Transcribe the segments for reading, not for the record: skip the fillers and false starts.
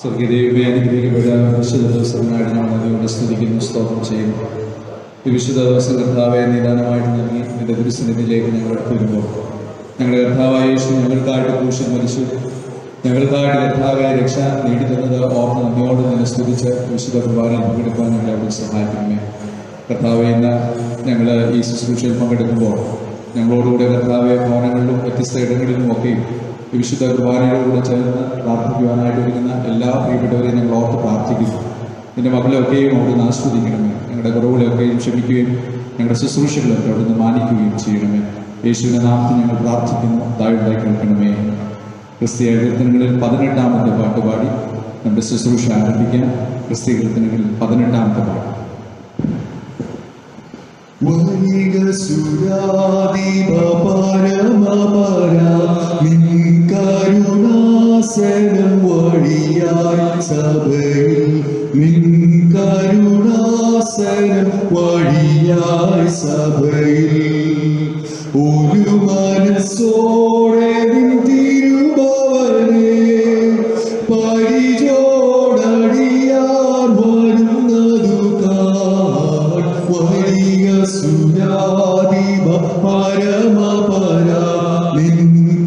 സ്വർഗീയദൈവമേ, അനുഗ്രഹിക്കപ്പെട്ട വിശുദ്ധ ദിവസത്തിനായിട്ട് ഞങ്ങൾ അതിയോടെ സ്തുതിക്കുന്നു, സ്തോത്രം ചെയ്യുന്നു. ഈ വിശുദ്ധ ദിവസം കർത്താവെ നിദാനമായിട്ട് നൽകി നിന്റെ തിരുസന്നിധിയിലേക്ക് ഞങ്ങൾ അടുത്ത് വരുമ്പോൾ ഞങ്ങളുടെ കർത്താവായ യേശു ഞങ്ങൾക്കായിട്ട് ക്രൂശിൽ മരിച്ചു, ഞങ്ങൾക്കായിട്ട് കർത്താവെ രക്ഷ നേടിത്തന്നത് ഓർമ്മ നന്ദിയോട് നിന്നെ സ്തുതിച്ച് വിശുദ്ധ കുർബാനയിൽ പങ്കെടുക്കാൻ ഞങ്ങളെ അവിടെ സഹായിക്കണമേ. കർത്താവെ, ഇന്ന് ഞങ്ങൾ ഈ ശുശ്രൂഷയിൽ പങ്കെടുക്കുമ്പോൾ ഞങ്ങളോടുകൂടെ കർത്താവെ ഭവനങ്ങളിലും വ്യത്യസ്ത ഇടങ്ങളിലുമൊക്കെയും ഈ വിശുദ്ധ കുർബാനയോടുകൂടെ ചേർന്ന് പ്രാർത്ഥിക്കുവാനായിട്ട് ഒരുങ്ങുന്ന എല്ലാ പ്രിയപ്പെട്ടവരെയും ഞങ്ങൾ ഓർത്ത് പ്രാർത്ഥിക്കുന്നു. നിന്റെ മക്കളെയൊക്കെയും അവിടുന്ന് ആസ്വദിക്കണമേ. ഞങ്ങളുടെ കുറവുകളെയൊക്കെയും ക്ഷമിക്കുകയും ഞങ്ങളുടെ ശുശ്രൂഷകളൊക്കെ അവിടുന്ന് മാനിക്കുകയും ചെയ്യണമേ. യേശുവിൻ്റെ നാമത്തിൽ ഞങ്ങൾ പ്രാർത്ഥിക്കുന്നു, ദയവായി കേൾക്കണമേ. ക്രിസ്തീയ കീർത്തനങ്ങളിൽ 18-ാമത്തെ പാട്ട് പാടി നമ്മുടെ ശുശ്രൂഷ ആരംഭിക്കാം. ക്രിസ്തീയ കീർത്തനങ്ങളിൽ 18-ാമത്തെ പാട്ട്. കരുണാസനം വഴിയായി സഭയിൽ, നിൻ കരുണാസനം വഴിയായി സഭയിൽ, ഒരു മനസ്സോടെ നിൻ തിരുഭവനെ പരിചോടടിയാർ വരുന്നതു കാൺ. വലിയ സുരാധിപ പരമപര, നിൻ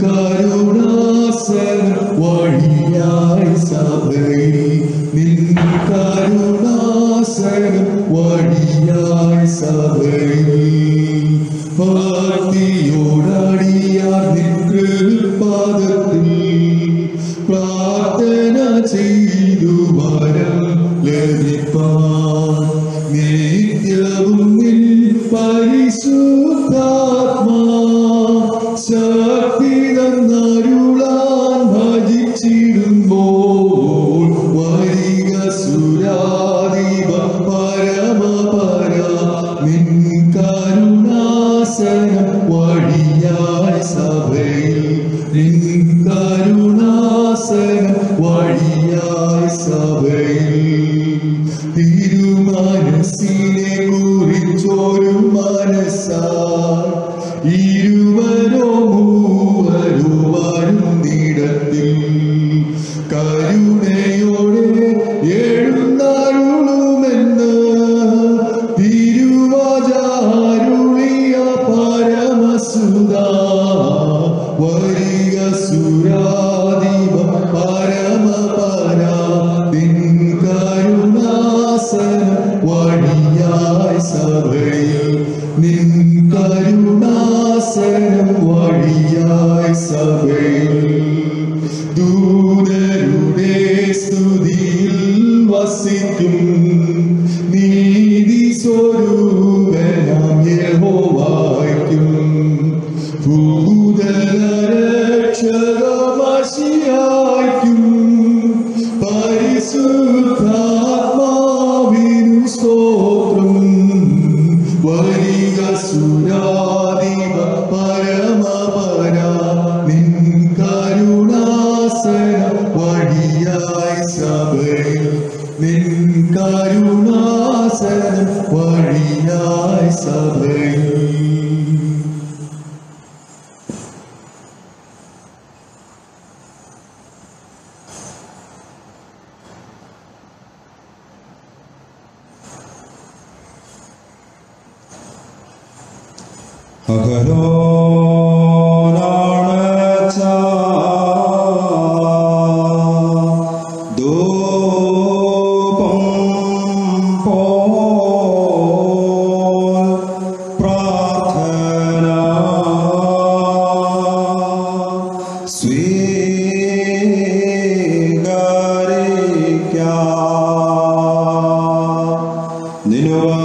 കരുണാസനം വഴിയായി സഭയിൽ, നിൻ കരുണാസനം വഴിയായി സഭയിൽ, ഭക്തിയോടടിയാർ നിൻ കൃപാദത്തിൽ പ്രാർത്ഥന ചെയ്തു വരം ലഭിപ്പാൻ. നിത്യവും നിൻ പരിശുദ്ധാത്മാ ശക്തി തന്നരുളാൻ ഭജിച്ചിടുമ്പോൾ, വരിക സുരാധിപ പരമപര, നിൻ കരുണാസനം വഴിയായി സഭയിൽ, നിൻ കരുണാസനം വഴിയായി സഭയിൽ, തിരുമനസ്സിനെ കുറിച്ചൊരു മനസ്സായി ഇരുവരോ മൂവരോ വരുന്നിടത്തിൽ, കരുണയോടെ എഴുന്നരുളുമെന്ന് തിരുവചനമരുളിയ പരമസുതാ, വരിക സുരാധിപ പരമപര, നിൻ കരുണാസനം വഴിയായി സഭയിൽ, നിൻ കരുണാസനം വഴിയായി സഭയിൽ, ദൂതരുടെ സ്തുതിയിൽ വസിക്കും നീതി സ്വരൂപനാം യഹോവയ്ക്കും, ഭൂതലരക്ഷകമശിഹായ്ക്കും പരിശുദ്ധാത്മാവിനു സ്തോത്രം. വരിക സുരാധിപ പരമപര, നിൻ കരുണാസനം വഴിയായി സഭയിൽ, നിൻ കരുണാസനം വഴിയായി സഭയിൽ. നിനുവാ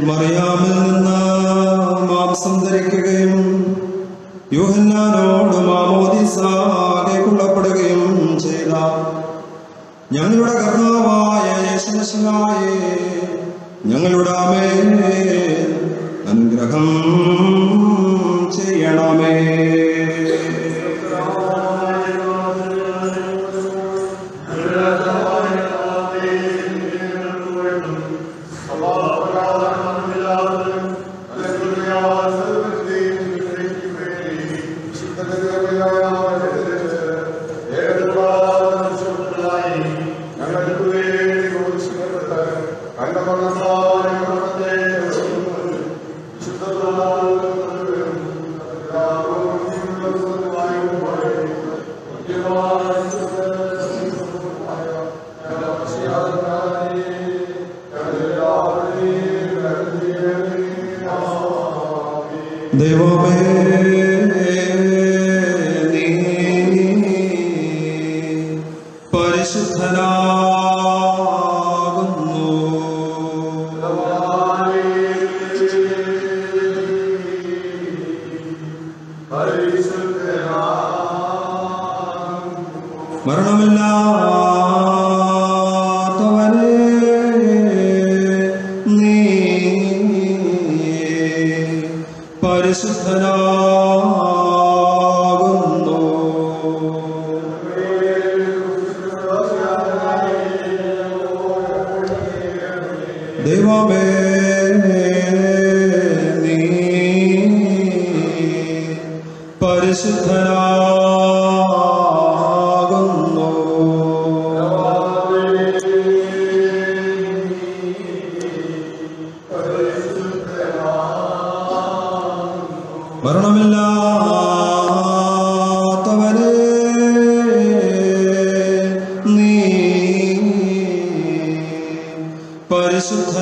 മറിയാമിൽ നിന്ന് മാംസം ധരിക്കുകയും യോഹന്നാനോട് മാമോദീസ കൈക്കൊള്ളപ്പെടുകയും ചെയ്ത ഞങ്ങളുടെ കർത്താവായ യേശുമിശിഹായേ, ഞങ്ങളുടെ മേൽ അനുഗ്രഹം ചെയ്യണമേ. ദൈവമേ, നീ പരിശുദ്ധനാകുന്നു. മരണമില്ലാത്തവനേ, നീ പരിശുദ്ധനാകുന്നു. ദൈവമേ, നീ പരിശുദ്ധനാകുന്നു. മരണമില്ലാത്തവനേ, നീ പരിശുദ്ധനാകുന്നു.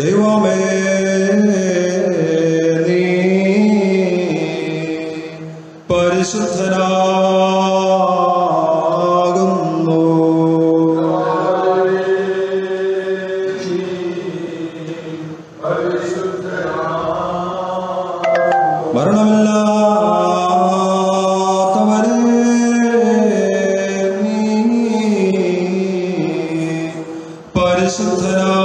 ദൈവമേ, നീ പരിശുദ്ധനാകുന്നു. മരണമില്ലാത്തവനേ, നീ പരിശുദ്ധനാകുന്നു.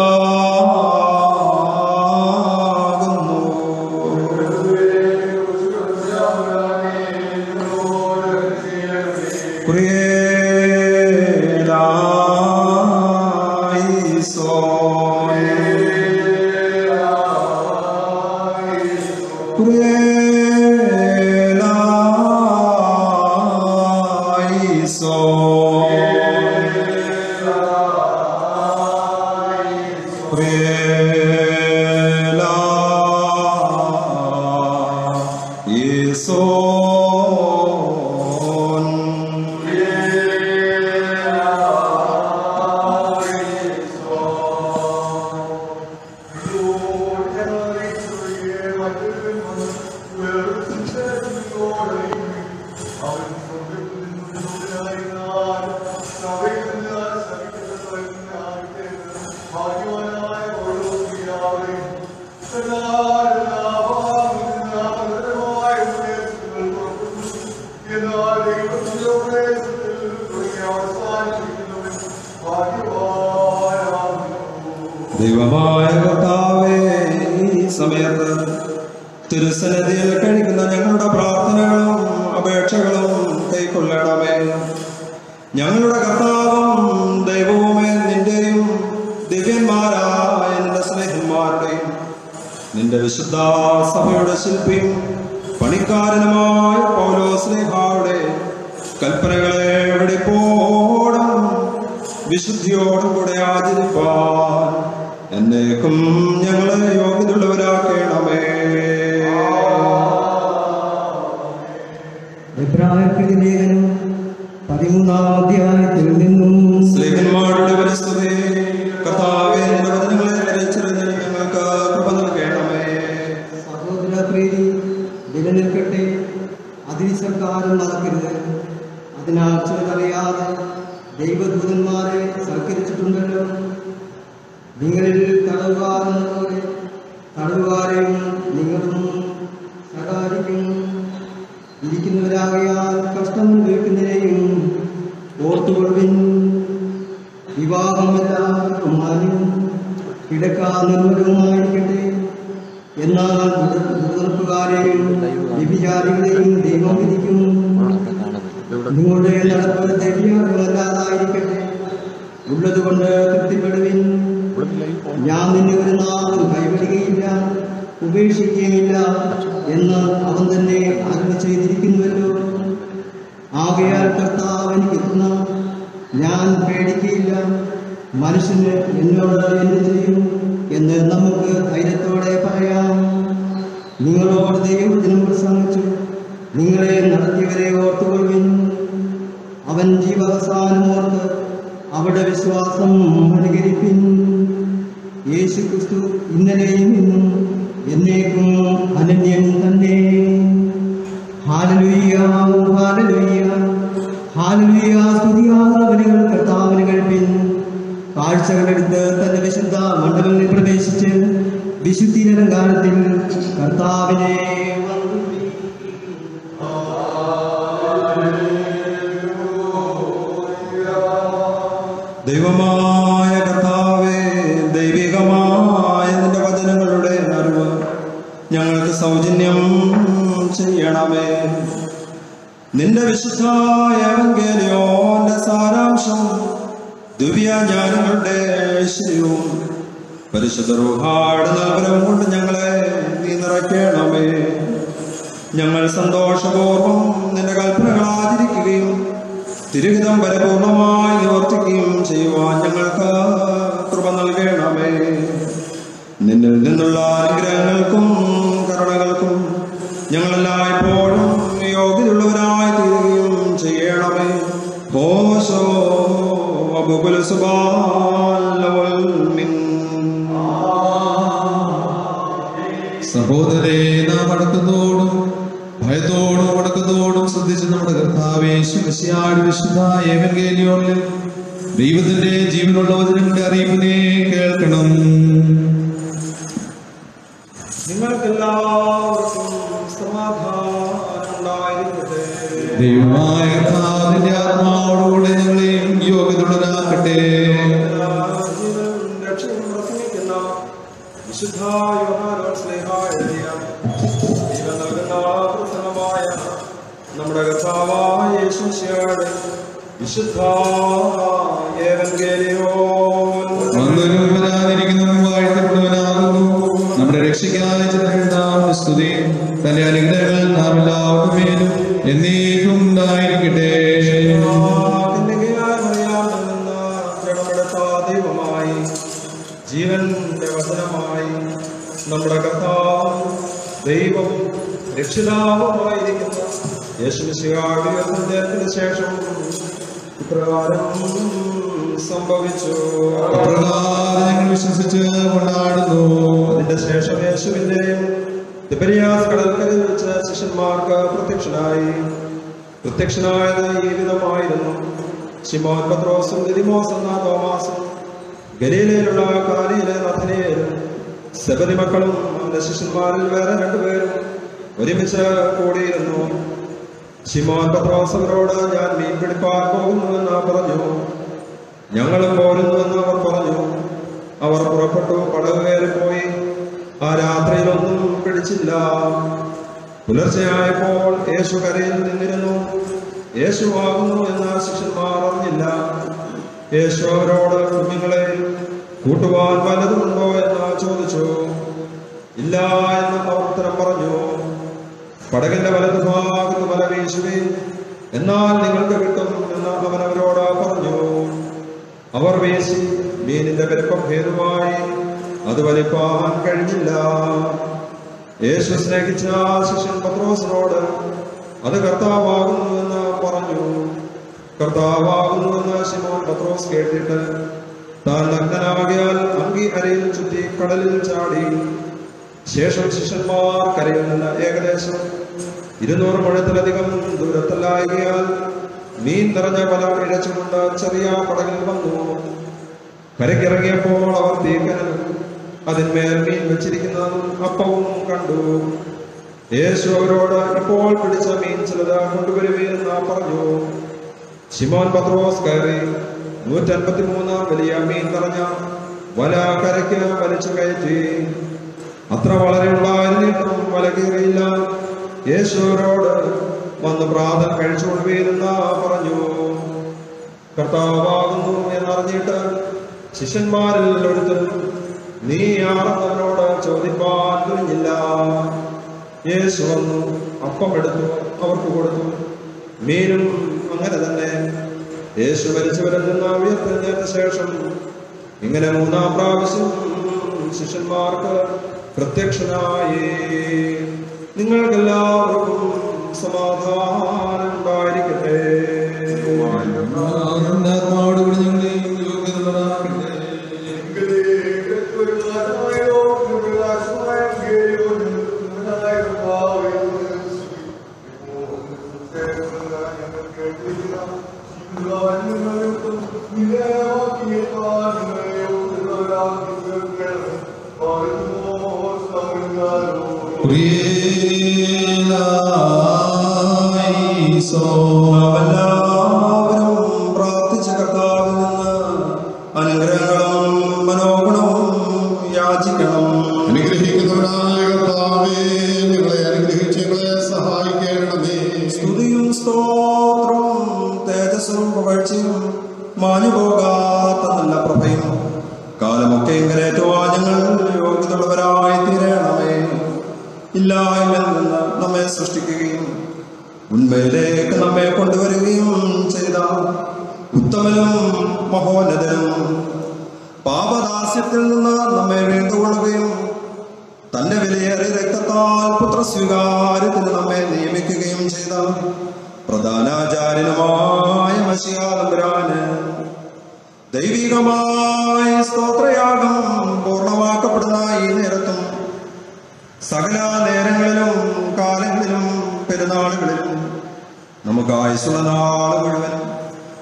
ദൈവമായ കർത്താവേ, ഈ സമയത്ത് തിരുസന്നിധിയിൽ കഴിക്കുന്ന ഞങ്ങളുടെ പ്രാർത്ഥനകളും അപേക്ഷകളും കൈക്കൊള്ളണമേ. ഞങ്ങളുടെ കർത്താവും ദൈവവുമേ, നിന്റെയും ദിവ്യന്മാരായ നിന്റെ സ്നേഹന്മാരുടെയും നിന്റെ വിശുദ്ധ സഭയുടെ ശില്പിയും പണിക്കാരനുമായ പൗലോസ്ലീഹായുടെ കൽപ്പനകളെ വെടിപ്പോടും വിശുദ്ധിയോടും കൂടെ ആചരിപ്പാൻ എന്നേക്കും ഞങ്ങളെ യോഗ്യതയുള്ളവരാക്കണമേ. എബ്രായർക്കെഴുതിയ ലേഖനം 13-ാം അധ്യായത്തിൽ നിന്നും സ്ലേഹന്മാരുടെ പരിസ്ഥിതി കർത്താവേ, നിന്റെ വചനങ്ങളെ ഗ്രഹിച്ചറിഞ്ഞ് ഞങ്ങൾക്ക് കൃപ നൽകണമേ. സഹോദര പ്രീതി നിലനിൽക്കട്ടെ. അതിഥി സൽക്കാരം നടക്കരുത്. അതിനാൽ ചിലതറിയാതെ ദൈവദൂതന്മാരെ സൽക്കരിച്ചിട്ടുണ്ടല്ലോ. നിങ്ങളിൽ തടവുകാരെന്നപോലെ തടവുകാരെയും നിങ്ങളും സഹായിക്കും. ഇരിക്കുന്നവരാകയാൽ കഷ്ടം അനുഭവിക്കുന്നതിനെയും ഓർത്തുകൊള്ളുവിൻ. വിവാഹം എല്ലാവർക്കും മാന്യവും കിടക്കാൻ നിർമ്മലവുമായിരിക്കട്ടെ. എന്നാൽ ദുർനടപ്പുകാരെയും വ്യഭിചാരികളെയും ദൈവം വിധിക്കും. നിങ്ങളുടെ നടപ്പ് ദൈവമല്ലാതായിരിക്കട്ടെ. ഉള്ളതുകൊണ്ട് തൃപ്തിപ്പെടുവിൻ. ഞാൻ നിന്നെ ഒരു നാളും കൈവിടുകയില്ല, ഉപേക്ഷിക്കുകയില്ല എന്ന് അവൻ തന്നെ അരുളി ചെയ്തിരിക്കുന്നുവല്ലോ. ആകയാൽ കർത്താവ് എനിക്ക് തുണ, ഞാൻ പേടിക്കയില്ല. മനുഷ്യന് എന്നോട് എന്ത് ചെയ്യും എന്ന് നമുക്ക് ധൈര്യത്തോടെ പറയാം. നിങ്ങളോട് ദൈവവചനം പ്രസംഗിച്ചു, നിങ്ങളെ നടത്തിയവരെ ഓർത്തുകൊള്ളുവിൻ. അവൻ ജീവാവസാനം ഓർത്ത് അവിടെ വിശ്വാസം അനുകരിപ്പിൻ. യേശു ക്രിസ്തു ഇന്നലെയും ഇന്നും എന്നേക്കും അനന്യം തന്നെ. Hallelujah, hallelujah, hallelujah. സ്തുതിയാർന്നവനുകൾ കർത്താവിന് കഴിപ്പിൻ. കാഴ്ചകളെടുത്ത് തന്റെ വിശുദ്ധ മണ്ഡലങ്ങളിൽ പ്രവേശിച്ച് വിശുദ്ധി അലങ്കാരത്തിൽ കർത്താവിനെ ദൈവമായ കർത്താവേ, ദൈവികമായ നിന്റെ വചനങ്ങളുടെ അറിവ് ഞങ്ങൾക്ക് സൗജന്യം ചെയ്യണമേ. നിന്റെ വിശുദ്ധായ എവങ്കേലിയോന്റെ സാരാംശം ദിവ്യജ്ഞാനങ്ങളുടെ ഐശ്വര്യവും പരിശുദ്ധ റൂഹായുടെ നൽവരവും കൊണ്ട് ഞങ്ങളെ നീ നിറയ്ക്കണമേ. ഞങ്ങൾ സന്തോഷപൂർവം നിന്റെ കൽപ്പനകൾ ആചരിക്കുകയും തിരുഹിതം പരിപൂർണമായി നിവർത്തിക്കുകയും ചെയ്യുവാൻ ഞങ്ങൾക്ക് കൃപ നൽകണമേ. നിന്നിൽ നിന്നുള്ള അനുഗ്രഹങ്ങൾക്കും കരുണകൾക്കും ഞങ്ങളെല്ലായ്പ്പോഴും യോഗ്യതയുള്ളവരായി തീരുകയും ചെയ്യണമേ. ഹോശോ അബുകുൽ സുബാലവൽ മിൻ. സഹോദരേ, നാം അടക്കത്തോടും ഭയത്തോടും അടക്കത്തോടും ശ്രദ്ധിച്ച് നമ്മുടെ കർത്താവേ ശിവശിയാട് വിശുദ്ധ എവങ്കേലിയോനിൽ ദൈവത്തിന്റെ ജീവനുള്ള വചനങ്ങളുടെ അറിയിപ്പിനെ കേൾക്കണം. നിങ്ങൾക്കെല്ലാവർക്കും സമാധാനം ഉണ്ടായിരിക്കട്ടെ. ദൈവമായ കർത്താവിന്റെ ആത്മാവോടുകൂടെ ഞങ്ങളെയും യോഗ്യതയുള്ളവരാക്കട്ടെ. രക്ഷയും പ്രസംഗിക്കുന്ന വിശുദ്ധ യോഹന്നാൻ ശ്ലീഹാ എഴുതിയ ജീവൻ നൽകുന്ന പ്രസംഗമായ നമ്മുടെ കർത്താവായ യേശുമിശിഹായുടെ വിശുദ്ധ എവങ്കേലിയോൻ. വന്നവനും വരാതിരിക്കുന്നവനും വാഴ്ത്തപ്പെടുന്നവനാകുന്നു. നമ്മുടെ രക്ഷയ്ക്കായി ചെറുതാവുന്ന സ്തുതി തന്റെ അനുഗ്രഹങ്ങൾ നാം എല്ലാവർക്കും മേലും എന്നേക്കും ഉണ്ടായിരിക്കട്ടെ. ദൈവമായി ജീവന്റെ വചനമായി നമ്മുടെ കർത്താവ് ദൈവം രക്ഷിതാവുമായിരിക്കുന്ന യേശുമിശിഹായുടെ ഉയർത്തത്തിന് ശേഷം ഇപ്രകാരം സംഭവിച്ചു. അപ്രകാരം ഞങ്ങൾ വിശ്വസിച്ച് കൊണ്ടാടുന്നു. അതിന്റെ ശേഷം യേശുവിന്റെയും തിബരിയാസ് കടൽക്കരയിൽ വെച്ച് ശിഷ്യന്മാർക്ക് പ്രത്യക്ഷനായത് ഈ വിധമായിരുന്നു. ശിമോൻ പത്രോസും ദിദിമോസ് എന്ന തോമാസും ഗലീലയിലുള്ള കാനയിലെ നഥനയേലും സെബദി മക്കളും അവന്റെ ശിഷ്യന്മാരിൽ വേറെ രണ്ടുപേരും ഒരുമിച്ച് കൂടിയിരുന്നു. ശിമോൻ പത്രോസ് അവരോട്, ഞാൻ മീൻ പിടിപ്പാൻ പോകുന്നുവെന്ന് പറഞ്ഞു. ഞങ്ങളും പോരുന്നുവെന്ന് അവർ പറഞ്ഞു. അവർ പുറപ്പെട്ടു, പടവ് കയറിപ്പോയി. ആ രാത്രിയിലൊന്നും പിടിച്ചില്ല. പുലർച്ചെയായപ്പോൾ യേശു കരയിൽ നിന്നിരുന്നു. യേശു ആകുന്നു എന്ന് ശിഷ്യന്മാർ അറിഞ്ഞില്ല. യേശു അവരോട്, കുഞ്ഞുങ്ങളെ കൂട്ടുവാൻ വല്ലതുമുണ്ടോ എന്ന് ചോദിച്ചു. ഇല്ല എന്ന് അവർ ഉത്തരം പറഞ്ഞു. പടകിന്റെ വലതുഭാഗത്ത് വല വീശുവിൻ, എന്നാൽ നിങ്ങൾക്ക് കിട്ടും എന്ന് അവൻ അവരോട് പറഞ്ഞു. അവർ വീശി, മീനിന്റെ വലിപ്പം ഭേദമായി, അത് വലിപ്പാൻ കഴിഞ്ഞില്ല. യേശു സ്നേഹിച്ച ശിഷ്യൻ പത്രോസിനോട്, അത് കർത്താവാകുന്നുവെന്ന് പറഞ്ഞു. കർത്താവാകുന്നുവെന്ന് ശിമോൻ പത്രോസ് കേട്ടിട്ട് താൻ നഗ്നനാകിയാൽ അങ്കി അരയിൽ ചുറ്റി കടലിൽ ചാടി. ശേഷം ശിഷ്യന്മാർ കരയിൽ നിന്ന് ഏകദേശം 200 മുഴത്തിലധികം ദൂരത്തല്ലായകയാൽ മീൻ നിറഞ്ഞ വല ഇഴച്ചുകൊണ്ട് ചെറിയ പടകിൽ വന്നു. കരയ്ക്കിറങ്ങിയപ്പോൾ അവർ തീക്കനലും അതിന്മേൽ മീൻ വെച്ചിരിക്കുന്നതും അപ്പവും കണ്ടു. യേശു അവരോട്, ഇപ്പോൾ പിടിച്ച മീൻ ചിലത് കൊണ്ടുവരുമെന്ന് പറഞ്ഞു. ശിമോൻ പത്രോസ് കയറി 153 വലിയ മീൻ നിറഞ്ഞ വല കരയ്ക്ക് വലിച്ചു കയറ്റി. അത്ര വളരെ ഉണ്ടായിരുന്നിട്ടും വല കീറിയില്ല. യേശു അവരോട്, വന്ന് പ്രാതൽ കഴിച്ചുകൊണ്ടുവരുമെന്ന് പറഞ്ഞു. കർത്താവാകുന്നു എന്നറിഞ്ഞിട്ട് ശിഷ്യന്മാരിൽ ഒരുത്തൻ നീ ആരെന്നവനോട് ചോദിപ്പാൻ കഴിഞ്ഞില്ല. യേശു വന്നു അപ്പം എടുത്തു അവർക്ക് കൊടുത്തു. മീനും അങ്ങനെ തന്നെ. യേശു മരിച്ചവരിൽ നിന്ന് ഉയർത്തെഴുന്നേറ്റ ശേഷം ഇങ്ങനെ 3-ാം പ്രാവശ്യം ശിഷ്യന്മാർക്ക് പ്രത്യക്ഷനായി. നിങ്ങൾക്കെല്ലാവർക്കും സമാധാനം ഉണ്ടായിരിക്കട്ടെ. ആത്മാവോടുകൂടി ഞങ്ങളെയും യോഗ്യതകളാക്കട്ടെ. എല്ലാവരും പ്രാർത്ഥിച്ച കർത്താവിൽ നിന്ന് അനുഗ്രഹങ്ങളും മനോഗുണവും യാചിക്കണം. അനുഗ്രഹിക്കുന്നവനായ കർത്താവേ, നിങ്ങളെ അനുഗ്രഹിച്ച് ഞങ്ങളെ സഹായിക്കണമേ. സ്തുതിയും സ്തോത്രവും തേജസ്സും പുകഴ്ചയും മാഞ്ഞുപോകാത്ത നല്ല പ്രഭയും കാലമൊക്കെ ഇങ്ങനേറ്റുവാൻ ഞങ്ങൾ യോഗ്യതയുള്ളവരായി തീരണമേ. ഇല്ലായ്മയിൽ നിന്ന് നമ്മെ സൃഷ്ടിക്കുകയും ഉന്മയിലേക്ക് നമ്മെ കൊണ്ടുവരികയും ചെയ്ത ഉത്തമനും മഹോന്നതനും പാപദാസ്യത്തിൽ നിന്ന് നമ്മെ വീണ്ടുകൊള്ളുകയും തന്റെ വിലയേറിയ രക്തത്താൽ പുത്രസ്വീകാര്യത്തിന് നമ്മെ നിയമിക്കുകയും ചെയ്ത പ്രധാനാചാര്യനുമായ മശിഹാ തമ്പുരാന് ദൈവികമായ സ്തോത്രയാഗം പൂർണ്ണമാക്കപ്പെടുന്ന ഈ നേരത്തും സകല നേരങ്ങളിലും കാലങ്ങളിലും പെരുന്നാളുകളിലും നമുക്ക് ആയുസ്സുള്ള നാൾ മുഴുവൻ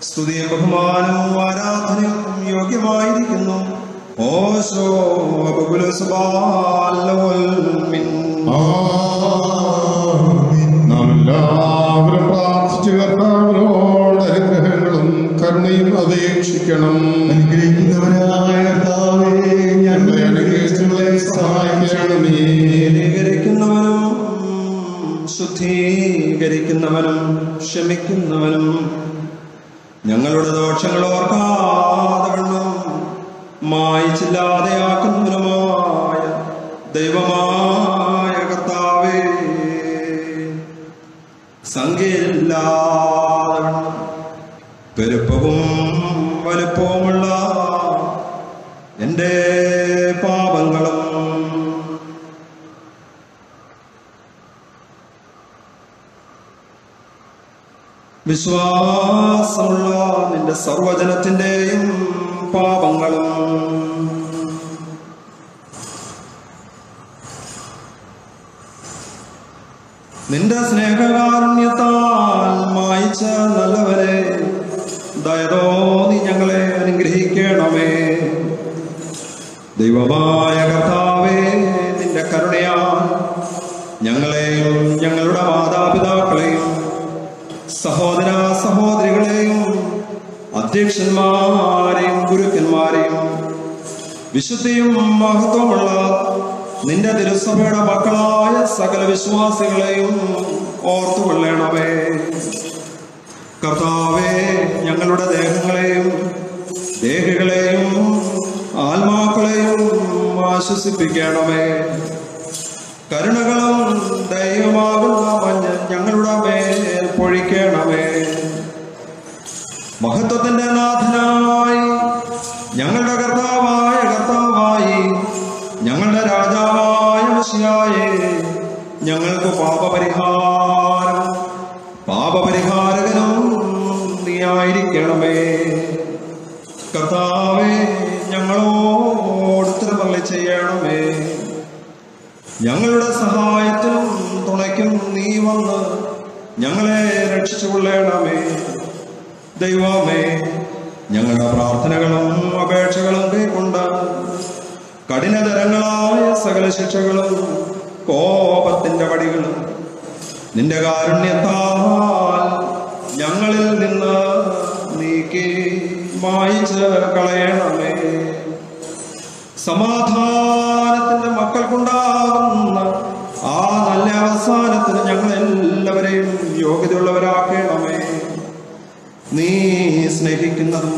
സ്തുതിയും ബഹുമാനവും ആരാധനയും യോഗ്യമായിരിക്കുന്നു. ഓശോ നാം എല്ലാവരും പ്രാർത്ഥിച്ചു കർത്താവിനോട് അനുഗ്രഹങ്ങളും കരുണയും അപേക്ഷിക്കണം. അനുഗ്രഹിക്കുന്നവനായ കർത്താവേ, ഞങ്ങളെ അനുഗ്രഹിച്ച് ഞങ്ങളെ സഹായിക്കണമേ. നീകരിക്കുന്നവനും ശുദ്ധീകരിക്കുന്നവനും ക്ഷമിക്കുന്നവനും ഞങ്ങളുടെ ദോഷങ്ങൾ ഓർക്കാതെ വണ്ണം മായിച്ചില്ലാതെയാക്കുന്നവനുമായ ദൈവമായ കർത്താവേ, സംഖ്യയില്ലാതെ വണ്ണം പെരുപ്പവും വലുപ്പവുമുള്ള എൻ്റെ പാപങ്ങളും വിശ്വാസമുള്ള നിന്റെ സർവജനത്തിൻ്റെയും പാപങ്ങളും നിന്റെ സ്നേഹകാരുണ്യത്താൽ മായിച്ച നല്ലവരെ ദയതോന്നി ഞങ്ങളെ അനുഗ്രഹിക്കണമേ. ദൈവമായ കർത്താവേ, നിന്റെ കരുണയാൽ ഞങ്ങളെയും ഞങ്ങളുടെ മാതാപിതാക്കളെയും സഹോദര സഹോദരികളെയും അധ്യക്ഷന്മാരെയും ഗുരുക്കന്മാരെയും വിശുദ്ധിയും മഹത്വമുള്ള നിന്റെ തിരുസഭയുടെ മക്കളായ സകല വിശ്വാസികളെയും ഓർത്തുകൊള്ളണമേ. കർത്താവേ, ഞങ്ങളുടെ ദേഹങ്ങളെയും ദേഹികളെയും ആത്മാക്കളെയും ആശ്വസിപ്പിക്കണമേ. കരുണകളും ദൈവമാകുന്ന മഞ്ഞ് ഞങ്ങളുടെ മേൽ പൊഴിക്കണമേ. മഹത്വത്തിന്റെ നാഥനായി ഞങ്ങളുടെ കർത്താവായി ഞങ്ങളുടെ രാജാവായ മിശിഹായേ, ഞങ്ങൾക്ക് പാപപരിഹാരകനും നീയായിരിക്കണമേ. കർത്താവേ, ഞങ്ങളോട് തിരുമറി ചെയ്യണമേ. ഞങ്ങളുടെ സഹായത്തിനും തുണയ്ക്കും നീ വന്ന് കൊള്ളണമേ. ദൈവമേ, ഞങ്ങളുടെ പ്രാർത്ഥനകളും അപേക്ഷകളും കൈക്കൊണ്ട് കഠിനതരങ്ങളായ സകല ശിക്ഷകളും കോപത്തിന്റെ വടികളും നിന്റെ കാരുണ്യത്താൽ ഞങ്ങളിൽ നിന്ന് നീക്കി മായിച്ച് കളയണമേ. സമാധാനത്തിന്റെ മക്കൾക്കുണ്ടാകുന്ന ആ നല്ല അവസാനത്തിന് ഞങ്ങളെല്ലാവരെയും യോഗ്യതയുള്ളവരാക്കണമേ. നീ സ്നേഹിക്കുന്നതും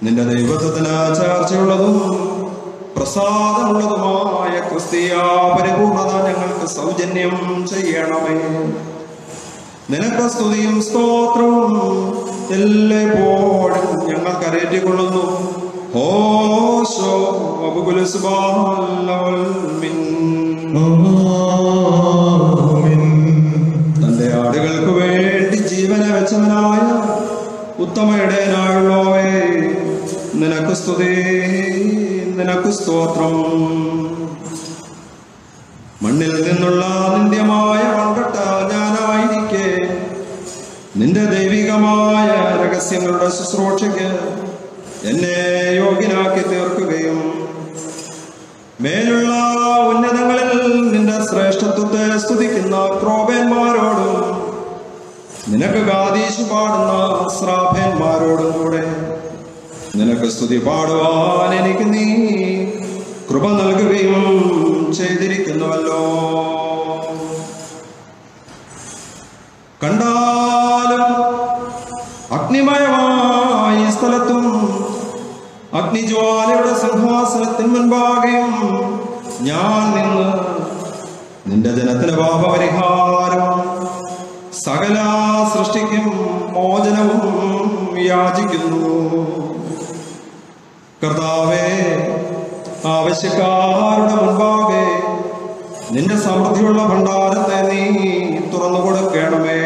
നിന്റെ ദൈവത്വത്തിന് ചേർച്ചയുള്ളതും പ്രസാദമുള്ളതുമായ ക്രിസ്തീയ പരിപൂർണത ഞങ്ങൾക്ക് സൗജന്യം ചെയ്യണമേ. നിനക്ക് സ്തുതിയും സ്തോത്രവും എല്ലായ്പ്പോഴും ഞങ്ങൾ കരേറ്റിക്കൊള്ളുന്നു. ഹോശോ തന്റെ ആടുകൾക്ക് വേണ്ടി ജീവനെ വെച്ചവനായ ഉത്തമയുടേനായുള്ളവേ, നിനക്ക് സ്തുതി, നിനക്ക് സ്തോത്രം. മണ്ണിൽ നിന്നുള്ള നിന്ദ്യമായ മൺകട്ട ഞാനായിരിക്കെ നിന്റെ ദൈവികമായ രഹസ്യങ്ങളുടെ ശുശ്രൂഷയ്ക്ക് എന്നെ യോഗ്യനാക്കി തീർക്കുകയും മേലുള്ള ഉന്നതങ്ങളിൽ നിന്റെ ശ്രേഷ്ഠത്വത്തെ സ്തുതിക്കുന്ന ക്രോബേന്മാരോടും നിനക്ക് ഗാദീശു പാടുന്ന ശ്രാഭേന്മാരോടും കൂടെ നിനക്ക് സ്തുതി പാടുവാൻ എനിക്ക് നീ കൃപ നൽകുകയും ചെയ്തിരിക്കുന്നുവല്ലോ. കണ്ടാലും അഗ്നിമയമായ ഈ സ്ഥലത്തും അഗ്നിജ്വാലയുടെ സിംഹാസനത്തിന് മുൻപാകെയും ഞാൻ നിന്ന് നിന്റെ ജനത്തിന് പാപപരിഹാരം സകല സൃഷ്ടിക്കും മോചനവും യാചിക്കുന്നു. കർത്താവേ, ആവശ്യക്കാരുടെ മുൻപാകെ നിന്റെ സമൃദ്ധിയുള്ള ഭണ്ഡാരത്തെ നീ തുറന്നു കൊടുക്കണമേ.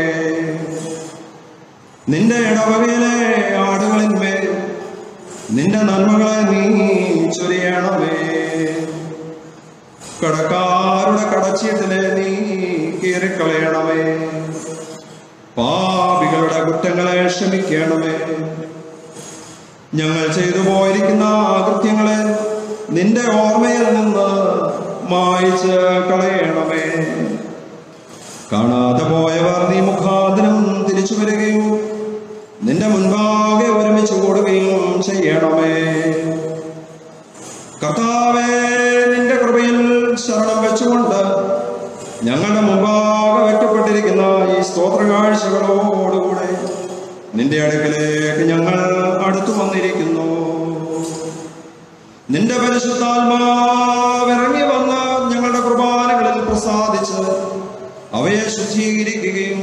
നിന്റെ ഇടവകയിലെ ആടുകളിന്മേൽ നിന്റെ നന്മകളെ നീ ചൊരിയണമേ. കടക്കാരുടെ കടച്ചീട്ടിനെ നീ കീറിക്കളയണമേ. പാപികളുടെ കുറ്റങ്ങളെ ക്ഷമിക്കണമേ. ഞങ്ങൾ ചെയ്തു പോയിരിക്കുന്ന കൃത്യങ്ങളെ നിന്റെ ഓർമ്മയിൽ നിന്ന് മായിച്ച് കളയണമേ. കാണാതെ പോയവർ നീ മുഖാന്തരം തിരിച്ചു വരികയും നിന്റെ മുൻപാകെ ഒരുമിച്ച് കൂടുകയും ചെയ്യണമേ. കർത്താവേ, നിന്റെ കൃപയിൽ ശരണം വെച്ചുകൊണ്ട് ഞങ്ങളുടെ മുമ്പാകെ വയ്ക്കപ്പെട്ടിരിക്കുന്ന ഈ സ്തോത്ര കാഴ്ചകളോടുകൂടെ നിന്റെ അടുക്കലേക്ക് ഞങ്ങൾ അടുത്തു വന്നിരിക്കുന്നു. നിന്റെ പരിശുദ്ധാത്മാവിറങ്ങി വന്ന് ഞങ്ങളുടെ കുർബാനകളിൽ പ്രസാദിച്ച് അവയെ ശുദ്ധീകരിക്കുകയും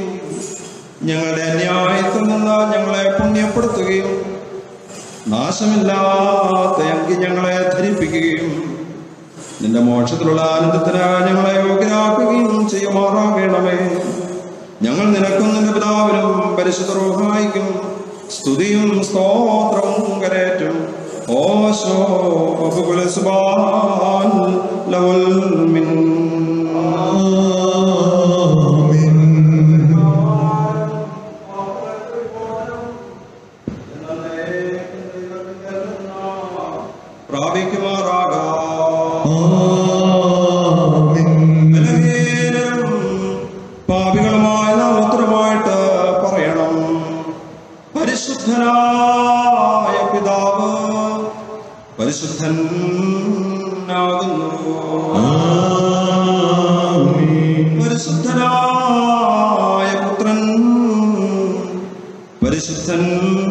ഞങ്ങളുടെ അന്യായത്തിൽ നിന്ന് ഞങ്ങളെ പുണ്യപ്പെടുത്തുകയും നാശമില്ലാത്ത അങ്കി ഞങ്ങളെ ധരിപ്പിക്കുകയും നിന്റെ മോക്ഷത്തിലുള്ള ആനന്ദത്തിന് ഞങ്ങളെ യോഗ്യരാക്കുകയും ചെയ്യുമാറാകണമേ. ഞങ്ങൾ നിനക്കും നിന്റെ പിതാവിനും പരിശുദ്ധ റൂഹായിക്കും സ്തുതിയും സ്തോത്രവും കരേറ്റും. ഓശോ സുബാൻ ലവൽ മിൻ. പാപികളുമായ നാം ഉത്തരമായിട്ട് പറയണം. പരിശുദ്ധനായ പിതാവ് പരിശുദ്ധനാകുന്നു. പരിശുദ്ധനായ പുത്രൻ പരിശുദ്ധനാകുന്നു.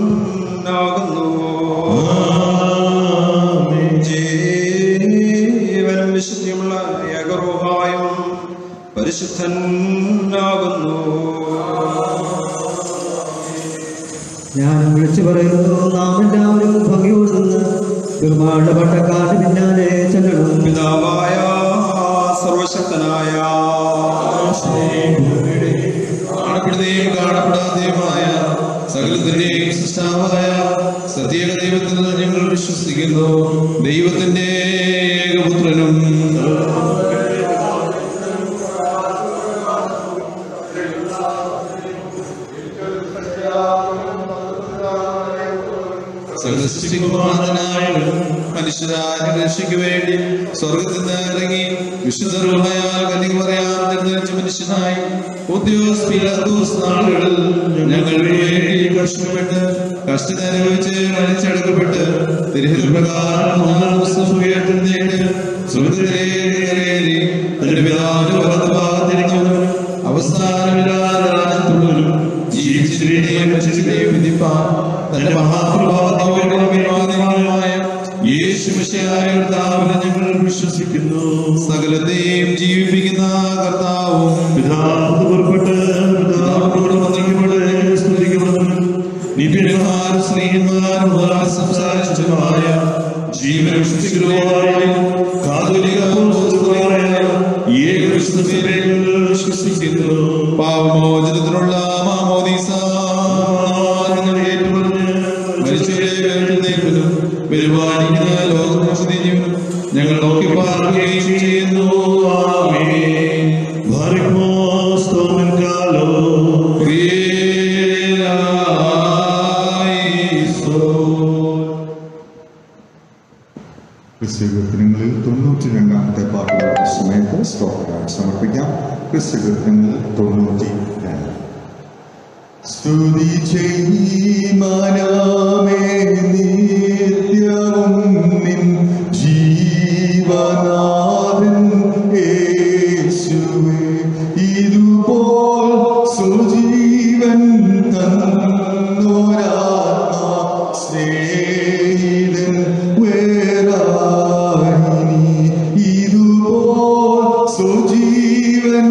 ജീവനും വിശുദ്ധിയുമുള്ള ഏകറൂഹായും പരിശുദ്ധനാകുന്നു. ഞാൻ വിളിച്ചു പറയുന്നു, നാം എല്ലാവരും ഭംഗിയോടുന്ന് പെരുമാളുടെ പട്ടക്കാരുടെ പിന്നാലെ ചെല്ലണം. പിതാവായ സർവശക്തനായ കാണപ്പെടുകയും കാണപ്പെടാതെയുമായ സകലത്തിന്റെയും സൃഷ്ടാവായ സത്യേക ദൈവത്തിൽ ഞങ്ങൾ വിശ്വസിക്കുന്നു. ദൈവത്തിന്റെ ഏകപുത്രനും സകല സൃഷ്ടിക്കുമാനായും മനുഷ്യരായ രക്ഷയ്ക്ക് വേണ്ടി സ്വർഗത്തിൽ നിന്ന് ഇറങ്ങി വിശുദ്ധ റൂഹയാൽ കന്യക പറയാൻ നിർദ്ദേശിച്ച മനുഷ്യനായി നാളുകളിൽ ഞങ്ങൾക്ക് വേണ്ടി കഷ്ടപ്പെട്ട് കഷ്ടമനുഭവിച്ച് മരിച്ചടക്കപ്പെട്ട് തിരുഹിതപ്രകാരം സ്വർഗത്തിലേറി തന്റെ പിതാവിന്റെ വലതുഭാഗത്തിരിക്കുന്നവനും അവസാനമില്ലാതെ രാജ്യത്തുള്ളവരും ജീവിച്ചിരിക്കുകയും മരിച്ചിരിക്കുകയും വിധിപ്പാൻ തന്റെ മഹാപ്രഭാവമായ യേശുമിശിഹായ കർത്താവിനെ ഞങ്ങൾ വിശ്വസിക്കുന്നു. സകലത്തെയും ജീവിപ്പിക്കുന്ന കർത്താവും പിതാവ് പുറപ്പെട്ട് പിതാവിനോട് വന്ദിക്കപ്പെട്ട് സ്തുതിക്കപ്പെടുന്നു. നിബിയന്മാരും സ്നേഹിതന്മാരും സംസാരിച്ചതുമായ ജീവന വിശ്വസിക്കുന്നതുമായ കാതോലിക വിശ്വസിക്കുന്നു. പാവമോചനത്തിനുള്ള മാമോദീസ ഏറ്റുപറഞ്ഞ് മരിച്ചവരെ എഴുന്നേൽപ്പതും പരിപാലിക്കുന്ന ലോകമോചനീയനും ഞങ്ങൾ നോക്കി പാർക്കുകയും ചെയ്യുന്നു. ക്രിസ്തുകീർത്തനങ്ങളിൽ 92-ാമത്തെ പാട്ടുകളുടെ സമയത്ത് സ്തോത്രങ്ങൾ സമർപ്പിക്കാം. ക്രിസ്തുകീർത്തനങ്ങളിൽ 92. സ്തുതി ചെയ്യുവാനാമേ നിത്യവും നിൻ ജീവനാഥൻ യേശുവേ, ഇതുപോൽ സുജീവൻ തന്നോരാത്മാ സ്നേഹിതൻ വേറായിനി, ഇതുപോൽ സുജീവൻ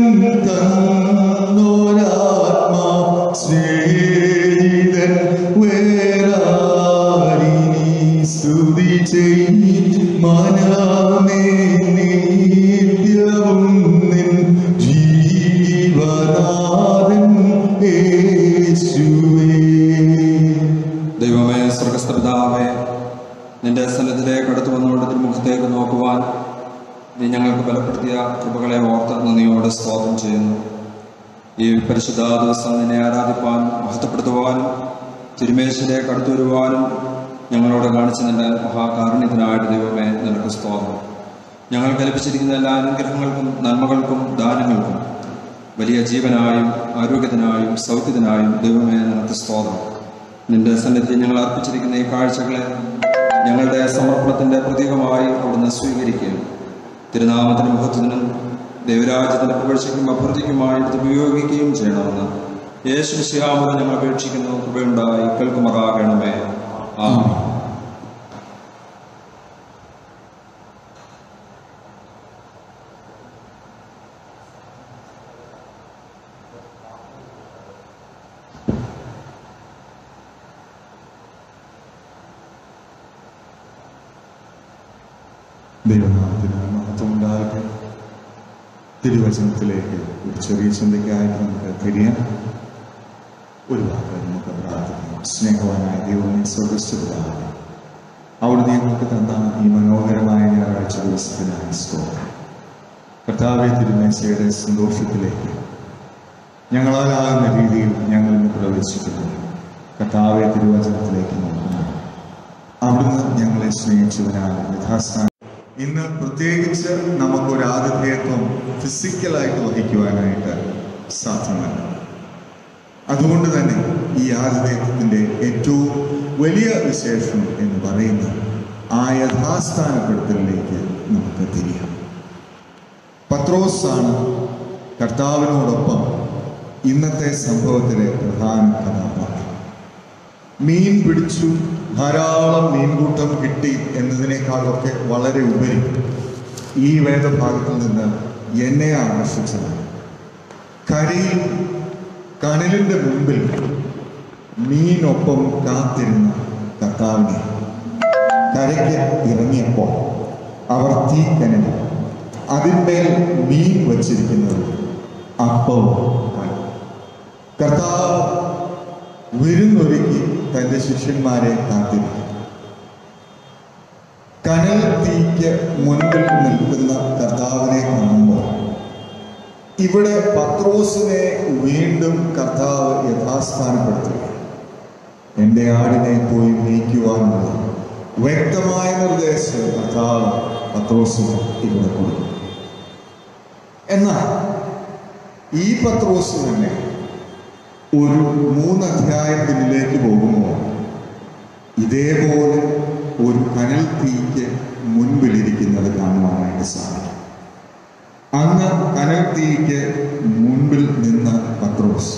തന്നോരാത്മാ സ്നേഹിതൻ വേറായിനി. സ്തുതി ചെയ്യുവാനാമേ നിത്യവും നിൻ ജീവനാഥൻ യേശുവേ. ദൈവമേ, സ്വർഗ്ഗസ്ഥ പിതാവേ, നിന്റെ സന്നിധിയിലേക്ക് അടുത്തു വന്നുകൊണ്ട് തിരുമുഖത്തേക്ക് നോക്കുവാൻ നീ ഞങ്ങൾക്ക് ബലപ്പെടുത്തിയ കൃപകളെ ഓർത്ത് നന്ദിയോടെ സ്തോത്രം ചെയ്യുന്നു. ഈ പരിശുദ്ധ ദിവസം നിന്നെ ആരാധിപ്പാനും മഹത്വപ്പെടുത്തുവാനും തിരുമേശയിലേക്ക് അടുത്തു വരുവാനും ഞങ്ങളോട് കാണിച്ച നിന്റെ മഹാകാരുണ്യത്തിനായിട്ട് ദൈവമേ നിനക്ക് സ്തോത്രം. ഞങ്ങൾക്ക് ലഭിച്ചിരിക്കുന്ന എല്ലാ അനുഗ്രഹങ്ങൾക്കും നന്മകൾക്കും ദാനങ്ങൾക്കും വലിയ ജീവനായും ആരോഗ്യത്തിനായും സൗഖ്യത്തിനായും ദൈവമേ നിനക്ക് സ്തോത്രം. നിന്റെ സന്നിധി ഞങ്ങൾ അർപ്പിച്ചിരിക്കുന്ന ഈ കാഴ്ചകളെ ഞങ്ങളുടെ സമർപ്പണത്തിന്റെ പ്രതീകമായി അവിടുന്ന് സ്വീകരിക്കുകയും തിരുനാമത്തിന് മഹത്വത്തിനും ദൈവരാജ്യത്തിന്റെ പുകഴ്ചയ്ക്കും അഭ്യർത്ഥിക്കുമായി ഇത് ഉപയോഗിക്കുകയും ചെയ്യണമെന്ന് യേശു മിശിഹായെ ഞങ്ങൾ അപേക്ഷിക്കുന്നു. കൃപയുണ്ടായി കേൾക്കുമാറാകണമേ. ആമേൻ. ദൈവനാമത്തിന് മഹത്വം ഉണ്ടാകട്ടെ. തിരുവചനത്തിലേക്ക് ഒരു ചെറിയ ചിന്തയ്ക്കായിട്ട് നമുക്ക് തിരിയാം. ഒരു വാക്ക് നമുക്ക് പ്രാർത്ഥിക്കാം. സ്നേഹവാനായ ദൈവമേ, സ്വർഗ്ഗസ്ഥപിതാവേ, അവിടുന്ന് ഞങ്ങൾക്ക് തന്ന ഈ മനോഹരമായ ഞായറാഴ്ച ദിവസത്തിനായി സ്തോത്രം. കർത്താവെ, തിരുമേശയുടെ സന്തോഷത്തിലേക്ക് ഞങ്ങളാലാകുന്ന രീതിയിൽ ഞങ്ങൾ ഇന്ന് പ്രവേശിക്കുന്നു. കർത്താവെ, തിരുവചനത്തിലേക്ക് നോക്കുന്നു. അവിടുന്ന് ഞങ്ങളെ സ്നേഹിച്ചതിനാൽ യഥാസ്ഥാനം ഇന്ന് പ്രത്യേകിച്ച് നമുക്കൊരു ആതിഥേയത്വം ഫിസിക്കലായിട്ട് വഹിക്കുവാനായിട്ട് സാധ്യമല്ല. അതുകൊണ്ട് തന്നെ ഈ ആതിഥേയത്വത്തിൻ്റെ ഏറ്റവും വലിയ വിശേഷം എന്ന് പറയുന്നത് ആ യഥാസ്ഥാനപ്പെടുത്തലിലേക്ക് നമുക്ക് തിരിയാം. പത്രോസാണ് കർത്താവിനോടൊപ്പം ഇന്നത്തെ സംഭവത്തിലെ പ്രധാന കഥാപാത്രം. മീൻ പിടിച്ചു, ധാരാളം മീൻകൂട്ടം കിട്ടി എന്നതിനേക്കാളൊക്കെ വളരെ ഉപരി ഈ വേദഭാഗത്തിൽ നിന്ന് എന്നെ ആകർഷിച്ചത് കരയിൽ കനലിൻ്റെ മുമ്പിൽ മീനൊപ്പം കാത്തിരുന്ന കർത്താവിനെ കരയ്ക്ക് ഇറങ്ങിയപ്പോൾ അവർ തീക്കനൽ അതിന്മേൽ മീൻ വച്ചിരിക്കുന്നത് അപ്പവും കർത്താവ് വിരുന്നൊരുക്കി തൻ്റെ ശിഷ്യന്മാരെ കാത്തിരുന്നു. കനൽ തീക്ക് മുൻപിൽ നിൽക്കുന്ന കർത്താവിനെ കാണുമ്പോൾ ഇവിടെ പത്രോസിനെ വീണ്ടും കർത്താവ് യഥാസ്ഥാനപ്പെടുത്തുക. എൻ്റെ ആടിനെ പോയി മേയ്ക്കുവാനുള്ള വ്യക്തമായ നിർദ്ദേശം കർത്താവ് പത്രോസിന് ഇവിടെ കൊടുക്കും. എന്നാൽ ഈ പത്രോസ് തന്നെ ഒരു 3 അധ്യായം പിന്നിലേക്ക് പോകുമ്പോൾ ഇതേപോലെ ഒരു കനൽ തീക്ക് മുൻപിലിരിക്കുന്നത് കാണുവാനായിട്ട് സാധിക്കും. അന്ന് കനൽ തീക്ക് മുൻപിൽ നിന്ന പത്രോസ്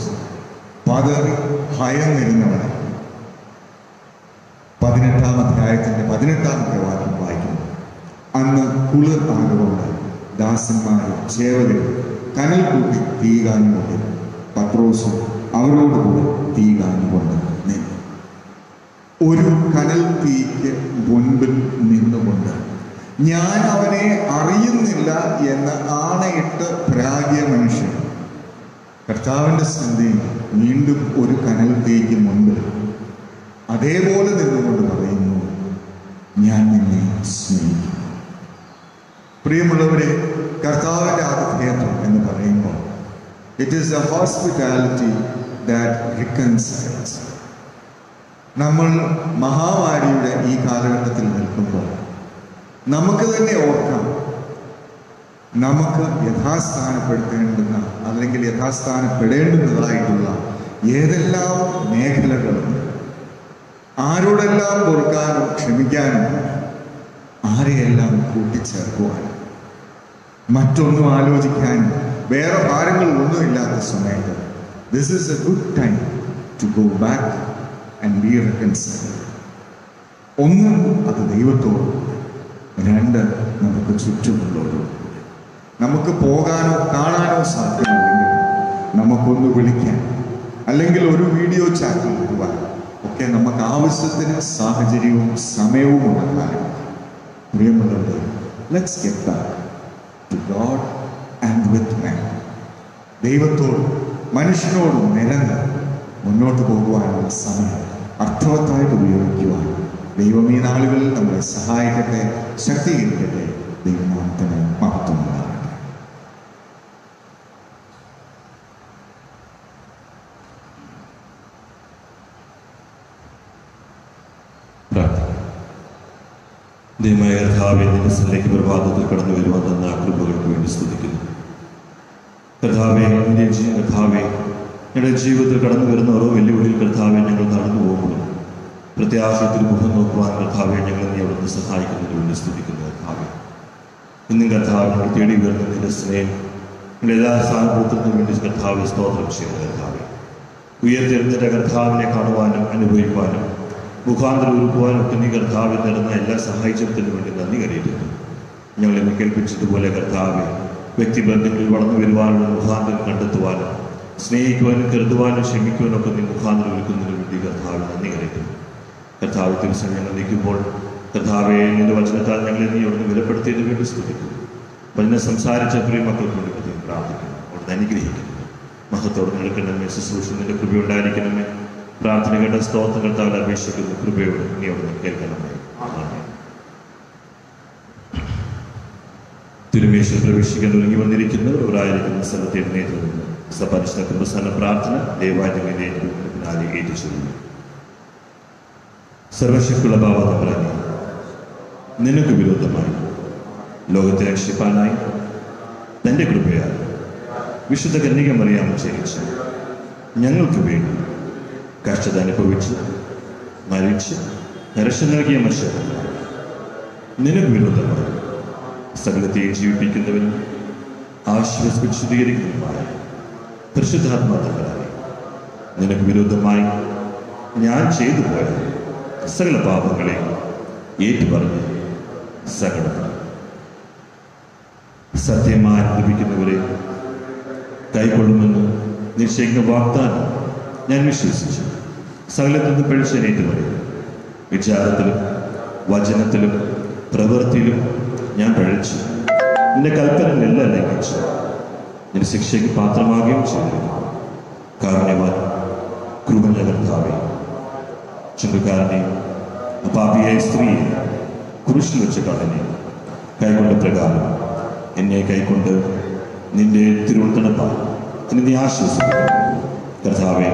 പതറി ഭയന്നിരുന്നവനെ 18-ാം അധ്യായത്തിന്റെ 18-ാമത്തെ വാക്യം വായിക്കുന്നു. അന്ന് കുളിർ ആളുകൊണ്ട് ദാസന്മാരും സേവകരും കനൽ കൂട്ടി തീ കാഞ്ഞുകൊണ്ട് പത്രോസും അവരോടുകൂടെ തീ കാഞ്ഞുകൊണ്ട് നിന്നു. ഒരു കനൽ തീക്ക് മുൻപിൽ നിന്നുകൊണ്ട് ഞാൻ അവനെ അറിയുന്നില്ല എന്ന് ആണയിട്ട് പ്രാഗ്യ മനുഷ്യൻ കർത്താവിൻ്റെ സന്ധിയിൽ വീണ്ടും ഒരു കനൽ തീക്ക് മുൻപിൽ അതേപോലെ നിന്നുകൊണ്ട് പറയുന്നു, ഞാൻ നിന്നെ സ്നേഹിക്കുന്നു. പ്രിയമുള്ളവരെ, കർത്താവിൻ്റെ ആതിഥേയത്വം എന്ന് പറയുമ്പോൾ it is a hospitality that reconciles. നമ്മൾ മഹാമാരിയുടെ ഈ കാലഘട്ടത്തിൽ നിൽക്കുമ്പോൾ നമുക്ക് തന്നെ ഓർക്കാം, നമുക്ക് യഥാസ്ഥാനപ്പെടുത്തേണ്ടുന്ന അല്ലെങ്കിൽ യഥാസ്ഥാനപ്പെടേണ്ടുന്നതായിട്ടുള്ള ഏതെല്ലാം മേഖലകളും ആരോടെല്ലാം പൊറുക്കാനും ക്ഷമിക്കാനും ആരെയെല്ലാം കൂട്ടിച്ചേർക്കുവാനും മറ്റൊന്നും ആലോചിക്കാനും വേറെ ഭാരങ്ങൾ ഒന്നുമില്ലാത്ത സമയത്ത് this is a good time to go back and be reconciled. ഒന്ന്, അത് ദൈവത്തോട്; 2, നമുക്ക് ചുറ്റുമുള്ളവരോട്. നമുക്ക് പോകാനോ കാണാനോ സാധ്യമല്ലെങ്കിൽ നമുക്കൊന്ന് വിളിക്കാൻ അല്ലെങ്കിൽ ഒരു വീഡിയോ ചാറ്റിൽ വരുവാൻ ഒക്കെ നമുക്ക് ആവശ്യത്തിന് സാഹചര്യവും സമയവും ഉണ്ടാകാനും. പ്രിയമുള്ളവരെ, let's get back to God and with man. ദൈവത്തോടും മനുഷ്യനോടും നിരന്ന് മുന്നോട്ട് പോകുവാനുള്ള സമയം അർത്ഥവത്തായിട്ട് ഉപയോഗിക്കുവാൻ ദൈവം ഈ നാളുകളിൽ നമ്മളെ സഹായിക്കട്ടെ, ശക്തീകരിക്കട്ടെ. ദൈവനാമത്തിന് മഹത്വം ഉണ്ടാകട്ടെ. ദൈവമായ കർത്താവേ, നിന്റെ സന്നിധിയിലേക്ക് പ്രഭാതത്തിൽ കടന്നു വരുവാൻ തന്ന കൃപകൾക്ക് വേണ്ടി സ്തുതിക്കുന്നു. കർത്താവേ, ഞങ്ങളുടെ ജീവിതത്തിൽ കടന്നു വരുന്ന ഓരോ വെല്ലുവിളിയിൽ കർത്താവെ ഞങ്ങൾ നടന്നു പോകുമ്പോൾ പ്രത്യാശത്തിൽ മുഖം നോക്കുവാൻ കർത്താവെ ഞങ്ങളെ നീ അവിടുന്ന് സഹായിക്കുന്നതിന് വേണ്ടി സ്തുതിക്കുന്നു. കർത്താവെ, ഇന്നും കർത്താവ് ഞങ്ങൾ തേടി വരുന്ന നിന്റെ സ്നേഹം ഞങ്ങളുടെ എല്ലാ സ്ഥാനപ്പെടുത്തുന്നതിന് വേണ്ടി കർത്താവെ സ്തോത്രം ചെയ്യുന്നു. കർത്താവെ, ഉയർത്തിരുന്നിട്ട് കർത്താവിനെ കാണുവാനും അനുഭവിക്കുവാനും മുഖാന്തരം ഒരുക്കുവാനും ഒക്കെ നീ കർത്താവിൽ നടന്ന എല്ലാ സഹായിച്ചതിനു വേണ്ടി നന്ദി കരയിട്ടുന്നു. ഞങ്ങളെന്നെ കേൾപ്പിച്ചതുപോലെ കർത്താവെ, വ്യക്തിബന്ധങ്ങളിൽ വളർന്നു വരുവാനുള്ള മുഖാന്തരം കണ്ടെത്തുവാനും സ്നേഹിക്കുവാനും കരുതുവാനും ക്ഷമിക്കുവാനും ഒക്കെ നീ മുഖാന്തരം ഒരുക്കുന്നതിന് വേണ്ടി കർത്താവിൽ നന്ദി കരയിട്ടുന്നു. കർത്താവ് ദിവസം ഞങ്ങൾ നിൽക്കുമ്പോൾ കർത്താവെ, നിന്റെ വചനത്താൽ ഞങ്ങളെ നീ അവിടുന്ന് വിലപ്പെടുത്തിയതിനു വേണ്ടി സ്തുതിക്കുന്നു. വചനം സംസാരിച്ച പ്രിയ മക്കൾക്ക് വേണ്ടി പ്രത്യേകം പ്രാർത്ഥിക്കുന്നു. അവിടുന്ന് അനുഗ്രഹിക്കുന്നു. മഹത്തോട് നിൽക്കണമേ, ശുശ്രൂഷ നിന്റെ കൃപയുണ്ടായിരിക്കണമേ. പ്രാർത്ഥന കേട്ട സ്തോത്രം കർത്താവിൽ അപേക്ഷിക്കുന്നു. കൃപയോട് നീ അവിടുന്ന് കേൾക്കണമേ. തിരുമേശയിൽ പ്രവേശിക്കാൻ ഒരുങ്ങി വന്നിരിക്കുന്നവരായിരിക്കുന്ന സ്ഥലത്തെ എഴുന്നേറ്റ് സപരിഷ്ഠ കൃപസാന പ്രാർത്ഥന ദൈവാജ്ഞയുടെ പിന്നാലെ ഏറ്റുചൊല്ലുന്നു. സർവശക്തിയുള്ള ഭാവതമ്പരാനെ, നിനക്ക് വിരോധമായി ലോകത്തെ രക്ഷിപ്പാനായി തൻ്റെ കൃപയാൽ വിശുദ്ധ കന്യക മറിയാം ജനിച്ച് ഞങ്ങൾക്ക് വേണ്ടി കഷ്ടത അനുഭവിച്ച് മരിച്ച് രക്ഷ നൽകിയ മനുഷ്യർ, നിനക്ക് വിരോധമായി സകലത്തെയും ജീവിപ്പിക്കുന്നവനും ആശ്വസിപ്പിച്ച് ശുദ്ധീകരിക്കുന്നതുമായ പരിശുദ്ധാത്മാതമ്പരാനെ, നിനക്ക് വിരോധമായി ഞാൻ ചെയ്തു പോയ സകല പാപങ്ങളെ ഏറ്റുപറഞ്ഞ് സകലം സത്യമായി ലഭിക്കുന്നവരെ കൈക്കൊള്ളുമെന്ന് നിശ്ചയിക്കുന്ന വാഗ്ദാനം ഞാൻ വിശ്വസിച്ചു. സകലത്തിൽ നിന്ന് പഴിച്ചേനേറ്റ് പറയും. വിചാരത്തിലും വചനത്തിലും പ്രവൃത്തിയിലും ഞാൻ പഴിച്ചു, നിന്റെ കൽപ്പനകളെല്ലാം ലംഘിച്ചു. നിന്റെ ശിക്ഷയ്ക്ക് പാത്രമാകുകയും ചെയ്തിരുന്നു. കാരുണ്യവാൻ കൃപഞ്ഞ കർത്താവേ, ചുണ്ടുകാരനെയും അപാപിയായ സ്ത്രീയെ കുരിശിൽ വെച്ച കടനെ കൈകൊണ്ട പ്രകാരം എന്നെ കൈക്കൊണ്ട് നിന്റെ തിരുവത്തണപ്പാൽ എന്നെ നീ ആശ്വസിക്കുന്നു. കർത്താവെ,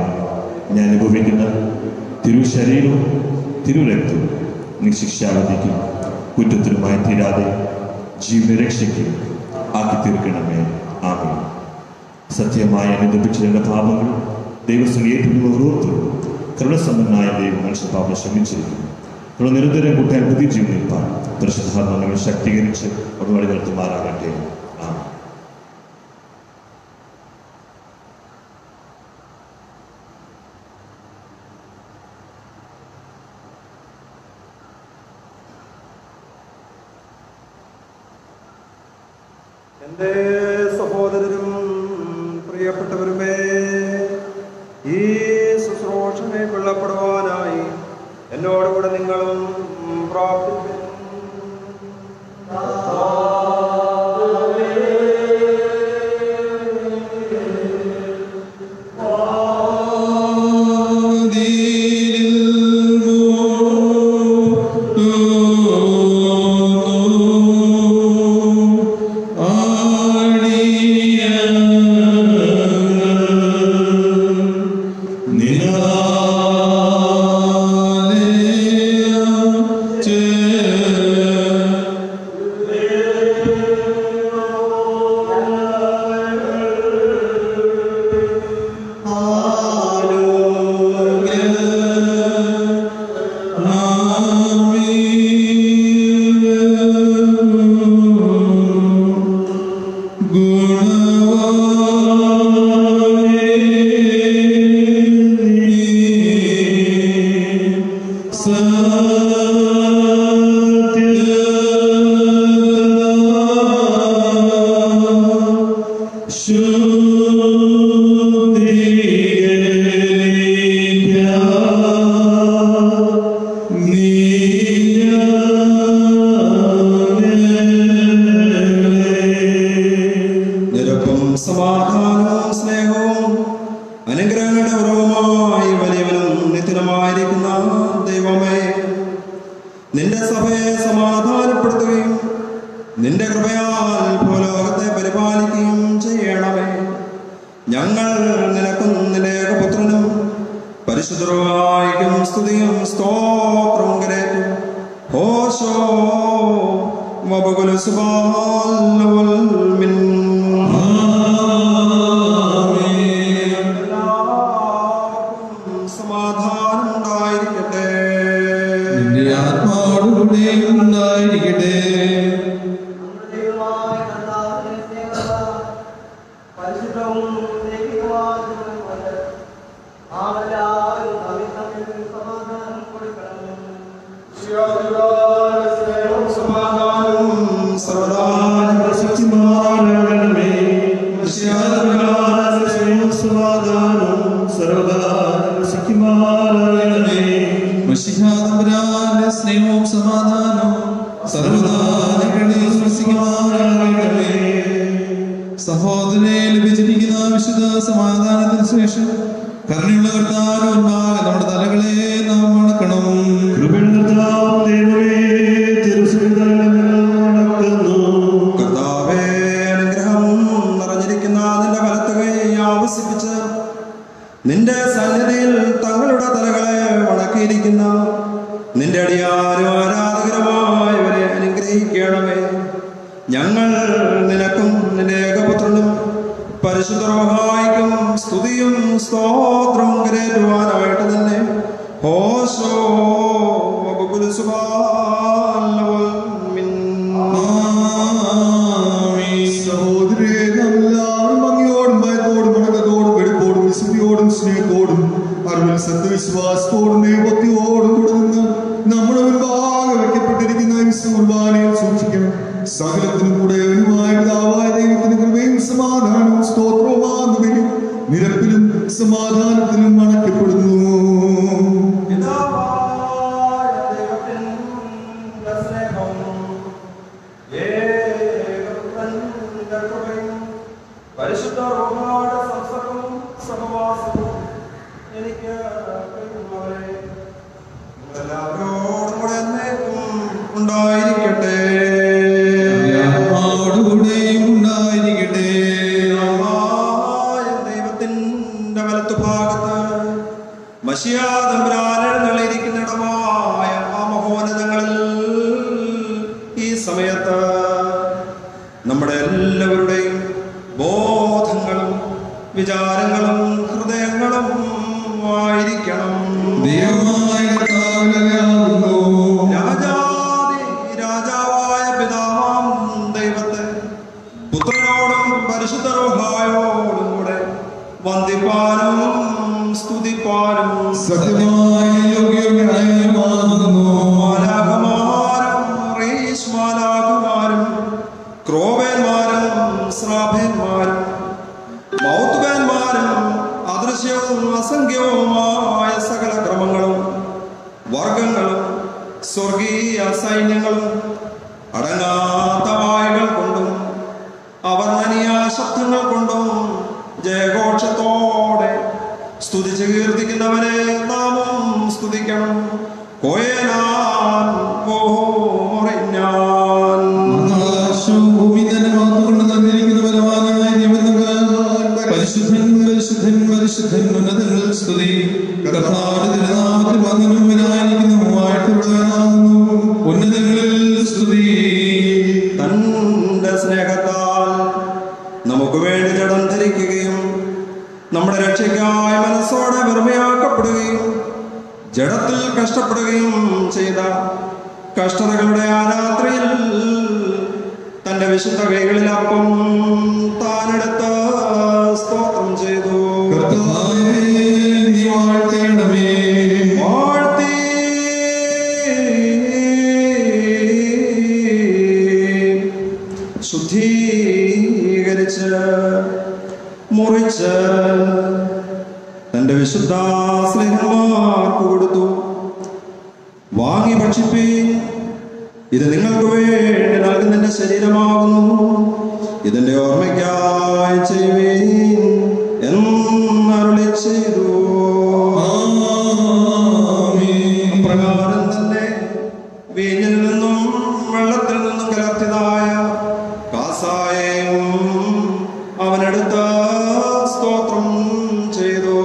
ഞാൻ അനുഭവിക്കുന്ന തിരുശരീരവും തിരുരക്തവും നിശിക്ഷാവധിക്കും കുറ്റത്തിനുമായി തീരാതെ ജീവന രക്ഷയ്ക്കും ആക്കി തീർക്കണമേ. ആമേൻ. സത്യമായി അനുദപിച്ച ഞങ്ങളുടെ പാപങ്ങൾ ദൈവസ്ഥ ഏറ്റുന്ന ഓരോരുത്തരും കരുണസമ്പന്നായ ദൈവം മനുഷ്യ പാപം ക്ഷമിച്ചിരിക്കുന്നു. നമ്മൾ നിരന്തരം കൂട്ടാൻ പുതിയ ജീവൻ നിൽപ്പാൻ പരിശുദ്ധാത്മാവിനെ ശക്തീകരിച്ച് ഒരു വഴി നിർത്തുമാറാകട്ടെ. ആമേൻ. എന്റെ സഹോദരരും പ്രിയപ്പെട്ടവരുമേ, ഈ ശുശ്രൂഷനെ കൊള്ളപ്പെടുവാനായി എന്നോടുകൂടെ നിങ്ങളും പ്രാർത്ഥിക്കുന്നു. മശിയാതമ്പുരാനെഴുന്നള്ളിയിരിക്കുന്നിടമായ ആ മഹോന്നതങ്ങളിൽ ഈ സമയത്ത് നമ്മുടെ എല്ലാവരുടെയും ബോധങ്ങളും വിചാരങ്ങളും ഹൃദയങ്ങളും ആയിരിക്കണം. രാജാവായ പിതാവാം ദൈവത്തെ പുത്രനോടും പരിശുദ്ധ റൂഹായോടും കൂടെ വന്ദിപ്പാനും സ്തുതിപ്പാനും സത്യമായ യോഗ്യമാകുന്നു. മാലാഖമാരും ക്രോവേന്മാരും ശ്രാഭേന്മാരും മൗത്വേന്മാരും അദൃശ്യവും അസംഖ്യവുമായ സകല ക്രമങ്ങളും വർഗങ്ങളും സ്വർഗീയ സൈന്യങ്ങളും അടങ്ങാത്ത വായുകൾ കൊണ്ടും അവർണ്ണനീയ ശബ്ദങ്ങൾ കൊണ്ടും ജയഘോഷത്തോടെ സ്തുതിച്ച് കീർത്തിക്കുന്നവരെ നാമം സ്തുതിക്കണം. പരിശുദ്ധൻ പരിശുദ്ധൻ പരിശുദ്ധൻ ഉന്നതങ്ങളിൽ സ്തുതി. കർത്താവിന്റെ തിരുനാമത്തിൽ വന്ദനവാനായിരിക്കുന്നു. ഉന്നതങ്ങളിൽ സ്തുതി. തന്റെ സ്നേഹത്താൽ നമുക്ക് വേണ്ടി ജഡം ധരിക്കുകയും നമ്മുടെ രക്ഷയ്ക്കായി മനസ്സോടെ വെറുമയാക്കപ്പെടുകയും ജഡത്തിൽ കഷ്ടപ്പെടുകയും ചെയ്ത കഷ്ടതകളുടെ ആ രാത്രിയിൽ തന്റെ വിശുദ്ധ കൈകളിൽ അപ്പം താനെടുത്ത് സ്തോത്രം ചെയ്തു. വാഴ്ത്തി ശുദ്ധീകരിച്ച് മുറിച്ച് തന്റെ വിശുദ്ധ സ്നേഹന്മാർക്ക് കൊടുത്തു. വാങ്ങി ഭക്ഷിപ്പീൻ, ഇത് നിങ്ങൾക്ക് വേണ്ടി നൽകുന്നതിന്റെ ശരീരമാകുന്നു. ഇതിന്റെ ഓർമ്മയ്ക്കായി ചെയ്യുവീൻ എന്നരുളി ചെയ്തു. പ്രകാരം തന്നെ വീഞ്ഞിൽ നിന്നും വെള്ളത്തിൽ നിന്നും കലർത്തിയതായ കാസായും അവനെടുത്ത് സ്തോത്രം ചെയ്തു.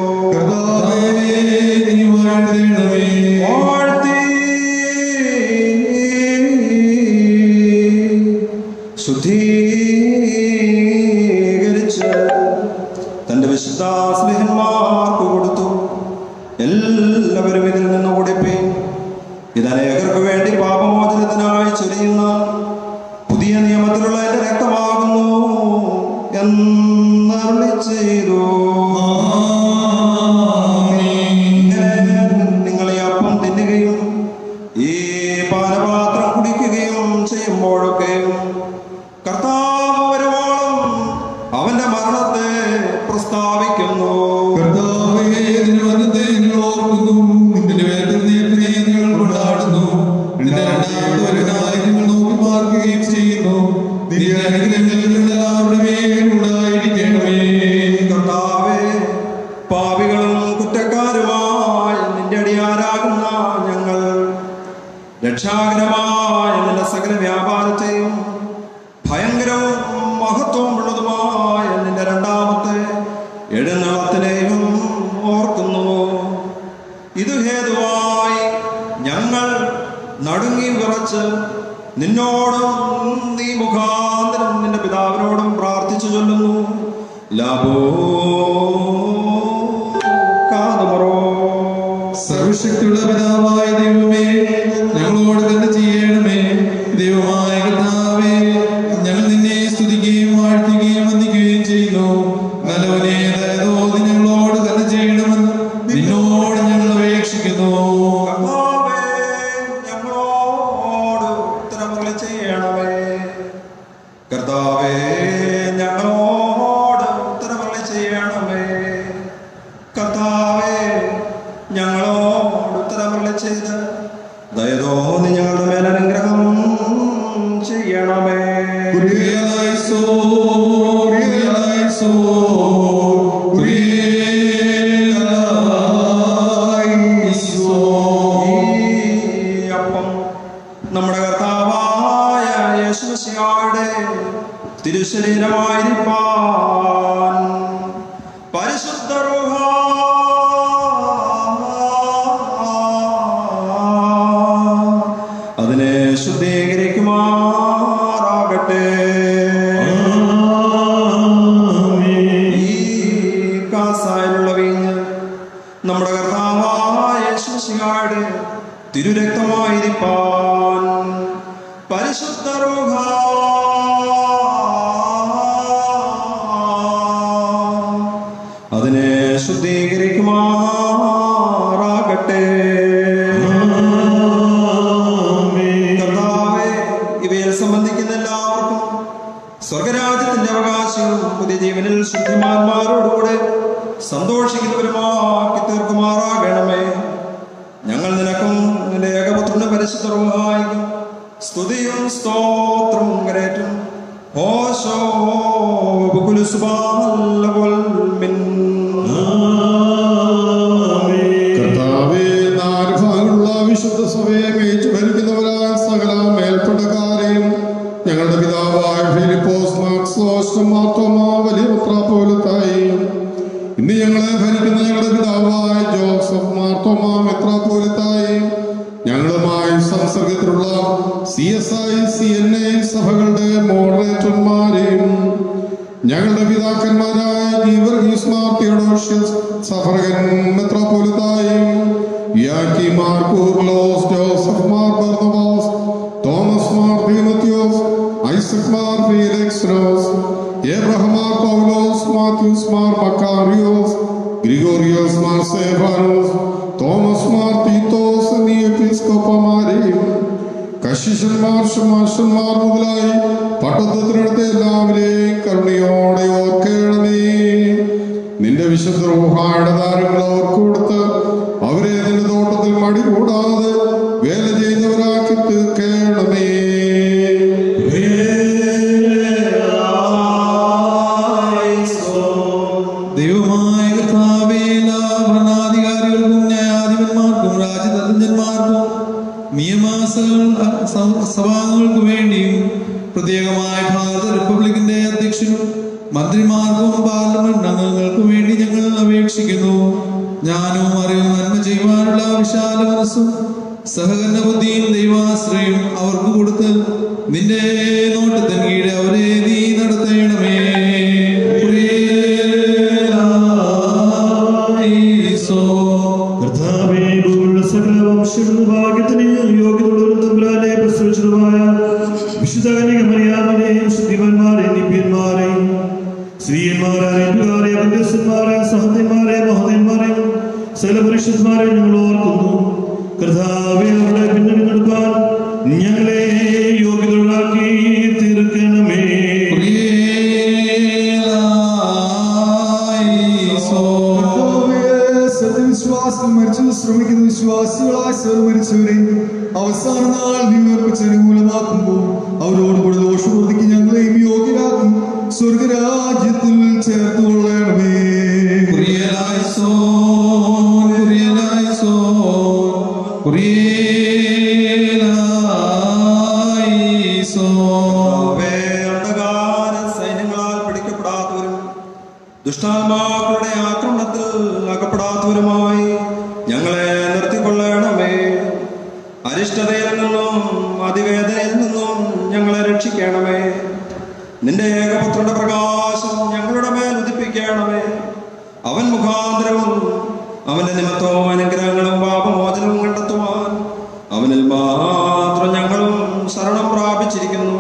വാഴ്ത്തി ശുദ്ധീകരിച്ച് തന്റെ വിശുദ്ധ സ്നേഹന്മാർക്ക് കൊടുത്തു. എല്ലാവരും ഇതിൽ നിന്ന് ഓടിപ്പോയി. ഇത് അനേകർക്ക് വേണ്ടി പാപമോചനത്തിനായി ചൊരിയുന്ന പുതിയ നിയമത്തിലുള്ള എന്റെ രക്തമാകുന്നു എന്നരുളി ചെയ്തു. നിങ്ങൾ ഈ അപ്പം തിന്നുകയും ഈ പാനപാത്രം കുടിക്കുകയും ചെയ്യുമ്പോഴൊക്കെയും കർത്താവ് വരുവോളം അവന്റെ മരണത്തെ പ്രസ്താവിക്കുന്നു. കർത്താവേ, പാപികളും കുറ്റക്കാരുമായ നിന്റെ അടിയാരാകുന്ന ഞങ്ങൾ രക്ഷാകരമായ നിന്റെ സകല വ്യാപാരത്തെയും ഭയങ്കരവും മഹത്വമുള്ളതുമായ നിന്റെ രണ്ടാമത്തെ എഴുന്നള്ളത്തിനെയും ഓർക്കുന്നു. ഇത് ഹേതുവായി ഞങ്ങൾ നടുങ്ങി വിറച്ച് നിന്നോടും നീ മുഖാന്തരം നിന്റെ പിതാവിനോടും പ്രാർത്ഥിച്ചു ചൊല്ലുന്നു. ലാഭോ കാതമറോ. സർവശക്തിയുള്ള പിതാവായ ദൈവമേ, ഞങ്ങളോട് കരുണ ചെയ്യണമേ. ദൈവമായ കർത്താവേ, ഞങ്ങൾ നിന്നെ സ്തുതിക്കുകയും വാഴ്ത്തുകയും വന്ദിക്കുകയും ചെയ്യുന്നു. നല്ലവനെ ദയതോതി ഞങ്ങളോട് കരുണ ചെയ്യണമെന്ന് നിന്നോട് ഞങ്ങൾ അപേക്ഷിക്കുന്നു. ഞങ്ങളോട് ഉത്തരമരുളി ചെയ്യണമേ. കർത്താവേ, ഞങ്ങളോട് ഉത്തരമരുളി ചെയ്യണമേ. കർത്താവേ, ഞങ്ങളോട് ഉത്തരമരുളി ചെയ്ത് ദയതോന്നി ഞങ്ങളുടെ മേൽ അനുഗ്രഹം ചെയ്യണമേ. അപ്പം നമ്മുടെ കർത്താവായ യേശുമിശിഹായുടെ തിരുശരീരമായിരിക്കാൻ പരിശുദ്ധ റൂഹാ സായലുള്ള വീഞ്ഞ് നമ്മുടെ കർത്താവായ യേശുമിശിഹായുടെ തിരുരക്തമായിരിക്കാൻ പരിശുദ്ധ റൂഹ അതിനെ ശുദ്ധീകരിക്കുമാറാകട്ടെ. കർത്താവേ, ഇവയിൽ സംബന്ധിക്കുന്ന എല്ലാവർക്കും സ്വർഗരാജ്യത്തിന്റെ അവകാശവും പുതിയ ജീവനിൽ ശുദ്ധിമാന്മാരോടുകൂടെ സന്തോഷിക്കുന്നവരുമാക്കി തീർക്കുമാറാകണമേ. ഞങ്ങൾ നിനക്കും നിന്റെ ഏകപുത്രന്റെ പരിശുദ്ധ റൂഹായിക്കും സ്തുതിയും സ്തോത്രവും കരേറ്റും. ഓശോ കർത്താവേ, നാല് ഭാഗങ്ങളുള്ള വിശുദ്ധ സഭയെ മേച്ചു ഭരിക്കുന്നവരായ സകല മേൽപ്പട്ടക്കാരെയും ഞങ്ങളുടെ പിതാവായ ഫിലിപ്പോസ് മാർത്തോമാ വലിയ മെത്രാപ്പോലിത്തായും ഇന്ന് ഞങ്ങളെ ഭരിക്കുന്ന ഞങ്ങളുടെ പിതാവായ ജോസഫ് മാർത്തോമാ മെത്രാപ്പോലിത്തായും ഞങ്ങളുമായി സംസർഗത്തിലുള്ള CSI CNA സഭകളുടെ മോഡറേറ്റർമാരെയും ഞങ്ങളുടെ പിതാക്കന്മാരായ ഗീവർഗീസ് മാർ തിയോഡോഷ്യസ് സഫർഗൻ മെത്രാപ്പോലിത്തായും യാക്കി മാർ കൂർലോസ് ജോസഫ് മാർ ബർന്നബാസ് തോമസ് മാർ തീമത്യോസ് ഐസക് മാർ ഫീലിക്സ് റോസ് എബ്രഹാം മാർ പൗലോസ് മാത്യൂസ് മാർ മക്കാറിയോസ് ഗ്രിഗോറിയോസ് മാർ സേഫാനോസ് തോമസ് മാർ തീത്തോസ് എന്നീ എപ്പിസ്കോപ്പമാരെയും കശിഷന്മാർ ശമാശന്മാർ മുതലായി പട്ടത്വത്തിനടുത്ത എല്ലാവരെയും കരുണയോടെ ഓർക്കണമേ. നിന്റെ വിശുദ്ധ റൂഹായുടെ ദാനങ്ങൾ അവർക്ക് കൊടുത്ത് അവരെ നിന്റെ തോട്ടത്തിൽ മടി കൂടാതെ വേല ചെയ്യുന്നവരാക്കി തീർക്കണമേ. ദൈവമായ കർത്താവേ, എല്ലാ ഭരണാധികാരികൾക്കും ന്യായാധിപന്മാർക്കും രാജതന്ത്രന്മാർക്കും സഭാംഗങ്ങൾക്ക് വേണ്ടിയും പ്രത്യേകമായ ഭാരത റിപ്പബ്ലിക്കിന്റെ അധ്യക്ഷനും മന്ത്രിമാർക്കും പാർലമെന്റ് അംഗങ്ങൾക്കും വേണ്ടി ഞങ്ങൾ അപേക്ഷിക്കുന്നു. ജ്ഞാനവും അറിവും നന്മ ചെയ്യുവാനുള്ള വിശാല മനസ്സും സഹകരണ ബുദ്ധിയും ദൈവാശ്രയം അവർക്ക് കൊടുത്ത് നിന്റെ നോട്ടത്തിന് കീഴെ അവരെ നീ നടത്തണമേ. കർത്താവേ, ഭൂമിയുള്ള സകല വംശങ്ങളുടെ ഭാഗ്യത്തിന് യോഗ്യതയുള്ളവരും തമ്പുരാനെ പ്രസവിച്ചതുമായ വിശുദ്ധ കന്യകമറിയാമിനെയും ശുദ്ധിമാന്മാരെയും നിപ്യന്മാരെയും സ്ത്രീയന്മാരെയും അഭ്യസ്തന്മാരെ സഹോദരന്മാരെ മഹോദയന്മാരെയും സകല പുരുഷന്മാരെയും ഞങ്ങൾ ഓർക്കുന്നു. കർത്താവേ, അവരുടെ പിന്തുണക്കാൻ ഞങ്ങളെ യോഗ്യതകളാക്കി തീർക്കണമേ. സത്യവിശ്വാസം മരിച്ചു ശ്രമിക്കുന്ന വിശ്വാസികളായി മരിച്ചവരെ അവസാന നാൾ നീ ഉയർപ്പിച്ച് അനുകൂലമാക്കുമ്പോൾ അവരോടുകൂടെ ദോഷപ്രവൃത്തിക്ക് ഞങ്ങളെയും യോഗ്യരാക്കി സ്വർഗരാജ്യത്തിൽ ചേർത്തുകൊള്ളണമേ. സൈന്യങ്ങളാൽ പിടിക്കപ്പെടാത്തവരും ദുഷ്ടാത്മാക്കളുടെ ആക്രമണത്തിൽ അകപ്പെടാത്തവരുമായി ഞങ്ങളെ നിർത്തിക്കൊള്ളണമേ. അരിഷ്ടതയിൽ നിന്നും അതിവേദനയിൽ നിന്നും ഞങ്ങളെ രക്ഷിക്കണമേ. നിന്റെ ഏകപുത്രന്റെ പ്രകാശം ഞങ്ങളുടെ മേൽ ഉദിപ്പിക്കണമേ. അവൻ മുഖാന്തരവും അവന്റെ നിമിത്തവും അനുഗ്രഹങ്ങളും പാപമോചനവും കണ്ടെത്തുവാൻ അവനിൽ മാത്രം ഞങ്ങളും ശരണം പ്രാപിച്ചിരിക്കുന്നു.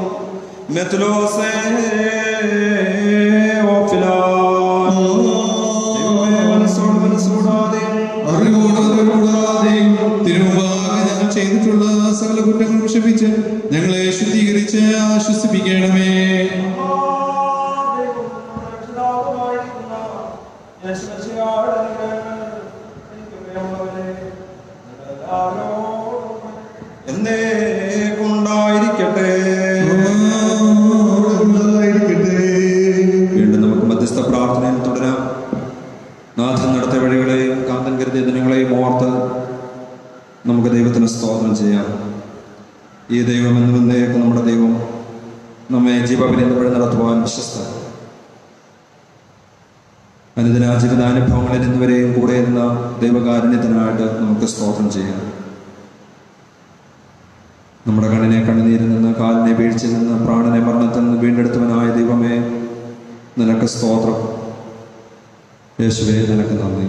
മെത്തുലോസേ ഞങ്ങൾ ചെയ്തിട്ടുള്ള സകല കുറ്റങ്ങളും ക്ഷമിച്ച് ഞങ്ങളെ ശുദ്ധീകരിച്ച് ആശ്വസിപ്പിക്കണമേ. എന്നേക്കുണ്ടായിരിക്കട്ടെ. വീണ്ടും നമുക്ക് മധ്യസ്ഥ പ്രാർത്ഥനയിൽ തുടരാം. നാഥൻ നടത്തിയ വഴികളെയും കാന്തൻ കരുതിയ ദിനങ്ങളെയും ഓർത്ത് നമുക്ക് ദൈവത്തിന് സ്തോത്രം ചെയ്യാം. ഈ ദൈവം എന്ന് വന്നേക്കും നമ്മുടെ ദൈവം നമ്മെ ജീവപര്യന്തം വഴി നടത്തുവാൻ വിശ്വസ്ത. അനുദിന ജീവിതാനുഭവങ്ങളിൽ ഇന്നുവരെയും കൂടെ ഇരുന്ന ദൈവകാരുണ്യത്തിനായിട്ട് നമുക്ക് സ്തോത്രം ചെയ്യാം. നമ്മുടെ കണ്ണിനെ കണ്ണുനീരിൽ നിന്ന്, കാലിനെ വീഴ്ചയിൽ നിന്ന്, പ്രാണനെ മരണത്തിൽ നിന്ന് വീണ്ടെടുത്തവനായ ദൈവമേ, നിനക്ക് സ്തോത്രം. യേശുവേ നിനക്ക് നന്ദി.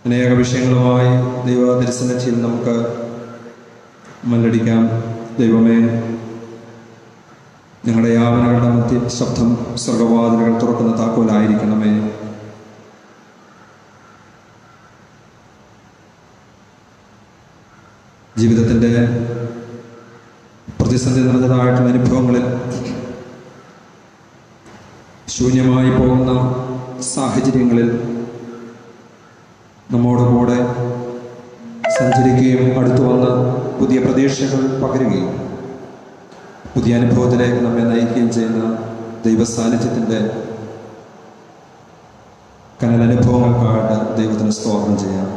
അനേക വിഷയങ്ങളുമായി ദൈവ തിരുസന്നിധിയിൽ നമുക്ക് മല്ലടിക്കാം. ദൈവമേ, ഞങ്ങളുടെ യാവനകളുടെ മധ്യ ശബ്ദം സ്വർഗവാതിലുകൾ തുറക്കുന്ന താക്കോലായിരിക്കണമേ. ജീവിതത്തിൻ്റെ പ്രതിസന്ധി നിറഞ്ഞതായിട്ടുള്ള അനുഭവങ്ങളിൽ ശൂന്യമായി പോകുന്ന സാഹചര്യങ്ങളിൽ നമ്മോടുകൂടെ സഞ്ചരിക്കുകയും അടുത്തു വന്ന് പുതിയ പ്രതീക്ഷകൾ പകരുകയും പുതിയ അനുഭവത്തിലേക്ക് നമ്മെ നയിക്കുകയും ചെയ്യുന്ന ദൈവ സാന്നിധ്യത്തിൻ്റെ കനലനുഭവങ്ങൾക്കായിട്ട് ദൈവത്തിന് സ്തോത്രം ചെയ്യാം.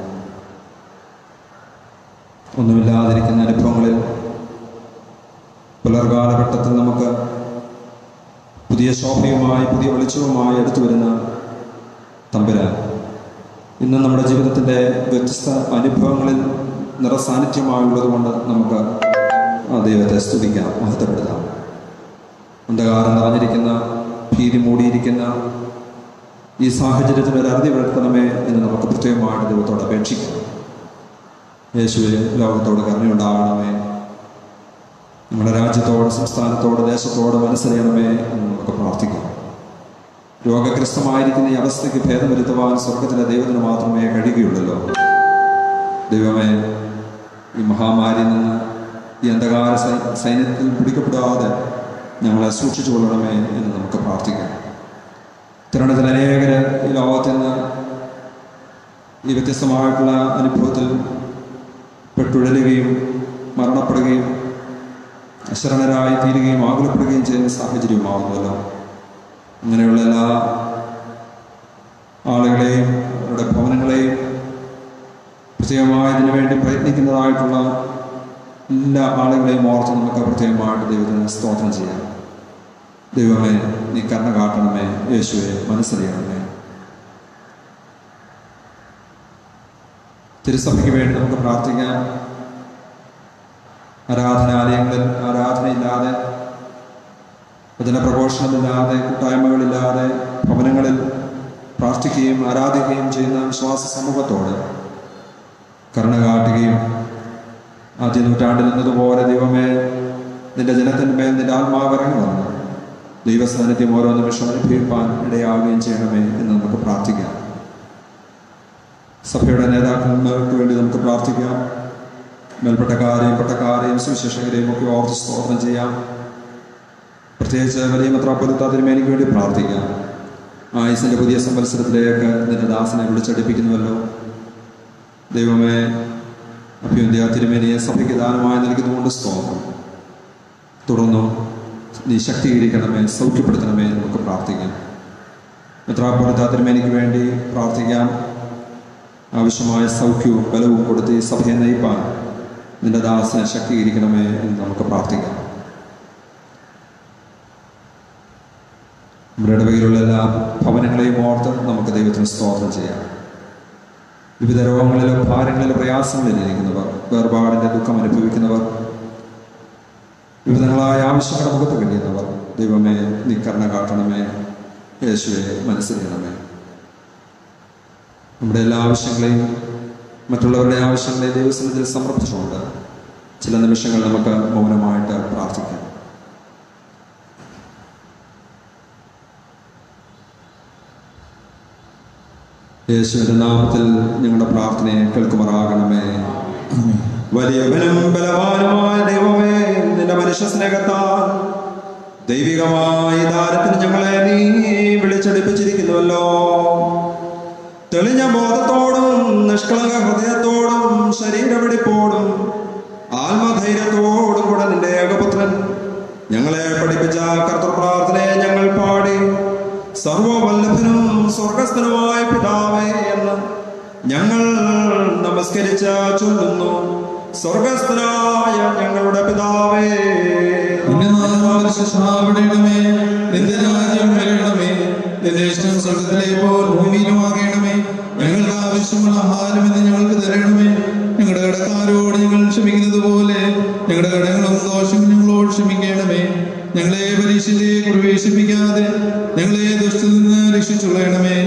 ഒന്നുമില്ലാതിരിക്കുന്ന അനുഭവങ്ങളിൽ പുലർകാലഘട്ടത്തിൽ നമുക്ക് പുതിയ ശോഭയുമായി പുതിയ വെളിച്ചവുമായി അടുത്തു വരുന്ന തമ്പുരാൻ ഇന്ന് നമ്മുടെ ജീവിതത്തിൻ്റെ വ്യത്യസ്ത അനുഭവങ്ങളിൽ നിറസാന്നിധ്യമായുള്ളത് കൊണ്ട് നമുക്ക് ആ ദൈവത്തെ സ്തുതിക്കാം, മഹത്വപ്പെടുത്താം. അന്ധകാരം നിറഞ്ഞിരിക്കുന്ന, ഭീതി മൂടിയിരിക്കുന്ന ഈ സാഹചര്യത്തിൽ ഒരു അറുതി വരുത്തണമേ എന്ന് നമുക്ക് പ്രത്യേകമായിട്ട് ദൈവത്തോട് അപേക്ഷിക്കാം. യേശുവേ, ലോകത്തോട് കരുണയുണ്ടാകണമേ. നമ്മുടെ രാജ്യത്തോട്, സംസ്ഥാനത്തോട്, ദേശത്തോട് മനസ്സറിയണമേ എന്ന് നമുക്ക് പ്രാർത്ഥിക്കാം. രോഗഗ്രസ്തമായിരിക്കുന്ന ഈ അവസ്ഥയ്ക്ക് ഭേദം വരുത്തുവാൻ സ്വർഗത്തിലെ ദൈവത്തിന് മാത്രമേ കഴിയുകയുള്ളല്ലോ. ദൈവമേ, ഈ മഹാമാരിയിൽ നിന്ന്, ഈ അന്ധകാര സൈന്യത്തിൽ പിടിക്കപ്പെടാതെ ഞങ്ങളെ സൂക്ഷിച്ചു കൊള്ളണമേ എന്ന് നമുക്ക് പ്രാർത്ഥിക്കാം. തിരുവനന്തപുരത്തിൽ അനേകര് ഈ ലോകത്തിൽ നിന്ന് ഈ വ്യത്യസ്തമായിട്ടുള്ള അനുഭവത്തിൽ പെട്ടുഴലുകയും മരണപ്പെടുകയും അശരണരായി തീരുകയും ആകുലപ്പെടുകയും ചെയ്യുന്ന സാഹചര്യമാകുന്നല്ലോ. അങ്ങനെയുള്ള എല്ലാ ആളുകളെയും അവരുടെ ഭവനങ്ങളെയും പ്രത്യേകമായി ഇതിനു വേണ്ടി പ്രയത്നിക്കുന്നതായിട്ടുള്ള എല്ലാ ആളുകളെയും ഓർത്ത് നമുക്ക് പ്രത്യേകമായിട്ട് ദൈവത്തിന് സ്തോത്രം ചെയ്യാം. ദൈവമേ, നീ കരുണ കാട്ടണമേ. യേശുവെ, മനസ്സറിയണമേ. തിരുസഭയ്ക്ക് വേണ്ടി നമുക്ക് പ്രാർത്ഥിക്കാം. ആരാധനാലയങ്ങളിൽ ആരാധനയില്ലാതെ, വചന പ്രഘോഷണമില്ലാതെ, കൂട്ടായ്മകളില്ലാതെ ഭവനങ്ങളിൽ പ്രാർത്ഥിക്കുകയും ആരാധിക്കുകയും ചെയ്യുന്ന വിശ്വാസ സമൂഹത്തോട് കരുണ കാട്ടുകയും ആദ്യ നൂറ്റാണ്ടിൽ നിന്നതുപോലെ ദൈവമേ, നിന്റെ ജനത്തിന്മേൽ നിന്റെ ആത്മാവ് ഇറങ്ങി വന്നു ദൈവസാന്നിധ്യം ഓരോ നിമിഷം അനുഭവിപ്പാൻ ഇടയാവുകയും ചെയ്യണമേ എന്ന് നമുക്ക് പ്രാർത്ഥിക്കാം. സഭയുടെ നേതാക്കന്മാർക്ക് വേണ്ടി നമുക്ക് പ്രാർത്ഥിക്കാം. മേൽപ്പെട്ടക്കാരെയും പട്ടക്കാരെയും സുവിശേഷകരെയും ഒക്കെ ഓർത്ത് സ്തോത്രം ചെയ്യാം. പ്രത്യേകിച്ച് വലിയ മെത്രാപ്പൊലീത്ത തിരുമേനിക്ക് വേണ്ടി പ്രാർത്ഥിക്കാം. ആയുസിൻ്റെ പുതിയ സംവത്സരത്തിലേക്ക് നിന്റെ ദാസനെ വിളിച്ചടിപ്പിക്കുന്നുവല്ലോ. ദൈവമേ, അഭ്യുന്ത്യ തിരുമേനിയെ സഭയ്ക്ക് ദാനമായി നൽകുന്നതുകൊണ്ട് സ്തോത്രം. തുടർന്നും നീ ശക്തീകരിക്കണമേ, സൗഖ്യപ്പെടുത്തണമേ എന്ന് നമുക്ക് പ്രാർത്ഥിക്കാം. മെത്രാപ്പൊലീത്ത തിരുമേനിക്ക് വേണ്ടി പ്രാർത്ഥിക്കാം. ആവശ്യമായ സൗഖ്യവും ബലവും കൊടുത്ത് ഈ സഭയെ നയിപ്പാൻ നിന്റെ ദാസനെ ശക്തീകരിക്കണമേ എന്ന് നമുക്ക് പ്രാർത്ഥിക്കാം. നമ്മുടെ ഇടവകയിലുള്ള എല്ലാ ഭവനങ്ങളെയും ഓർത്ത് നമുക്ക് ദൈവത്തിന് സ്തോത്രം ചെയ്യാം. വിവിധ രോഗങ്ങളിലും ഭാരങ്ങളിലും പ്രയാസങ്ങളിലിരിക്കുന്നവർ, വേർപാടിൻ്റെ ദുഃഖം അനുഭവിക്കുന്നവർ, വിവിധങ്ങളായ ആവശ്യങ്ങളുടെ മുഖത്ത് കഴിയുന്നവർ, ദൈവമേ, നീ കരുണ കാട്ടണമേ. യേശുവെ, മനസ്സിലാക്കണമേ. നമ്മുടെ എല്ലാ ആവശ്യങ്ങളെയും മറ്റുള്ളവരുടെ ആവശ്യങ്ങളെയും ദൈവസന്നിധിയിൽ സമർപ്പിച്ചുകൊണ്ട് ചില നിമിഷങ്ങൾ നമുക്ക് മൗനമായിട്ട് പ്രാർത്ഥിക്കാം. യേശുവിന്റെ നാമത്തിൽ ഞങ്ങളുടെ പ്രാർത്ഥനയെ കേൾക്കുമാറാകണമേ. വലിയവനും ബലവാനുമായ ദൈവമേ, നിന്റെ മനുഷ്യ സ്നേഹത്താൽ ദൈവികമായ ദാനത്തിന് ഞങ്ങളെ നീ വിളിച്ചടിപ്പിച്ചിരിക്കുന്നുവല്ലോ. തെളിഞ്ഞ ബോധത്തോടും നിഷ്കളങ്ക ഹൃദയത്തോടും ശരീരവെടിപ്പോടും ആത്മധൈര്യത്തോടും കൂടെ നിന്റെ ഏകപുത്രൻ ഞങ്ങളെ പഠിപ്പിച്ച കർത്തൃപ്രാർത്ഥനയെ ഞങ്ങൾ പാടി സർവവല്ലഭനും സ്വർഗസ്ഥനുമായ പിതാവേ എന്ന് ഞങ്ങൾ നമസ്കരിച്ച ചൊല്ലുന്നു. സ്വർഗസ്ഥനായ ഞങ്ങളുടെ പിതാവേ, നിന്റെ നാമം പരിശുദ്ധമാകണമേ. നിന്റെ രാജ്യം വരണമേ. നിന്റെ ഇഷ്ടം സ്വർഗ്ഗത്തിലെ പോലെ ഭൂമിയിലുമാകണമേ. ഞങ്ങൾക്ക് ആവശ്യമുള്ള ആഹാരം ഇന്ന് ഞങ്ങൾക്ക് തരണമേ. ഞങ്ങളുടെ കടക്കാരോട് ഞങ്ങൾ ക്ഷമിക്കുന്നത് പോലെ ഞങ്ങളുടെ കടങ്ങളും ദോഷങ്ങളും ഞങ്ങളോട് ക്ഷമിക്കണമേ. ഞങ്ങളെ പരീക്ഷയിലേക്ക് പ്രവേശിപ്പിക്കാതെ ഞങ്ങളെ ദുഷ്ടത്തിൽ നിന്ന് രക്ഷിച്ചുകൊള്ളണമേ.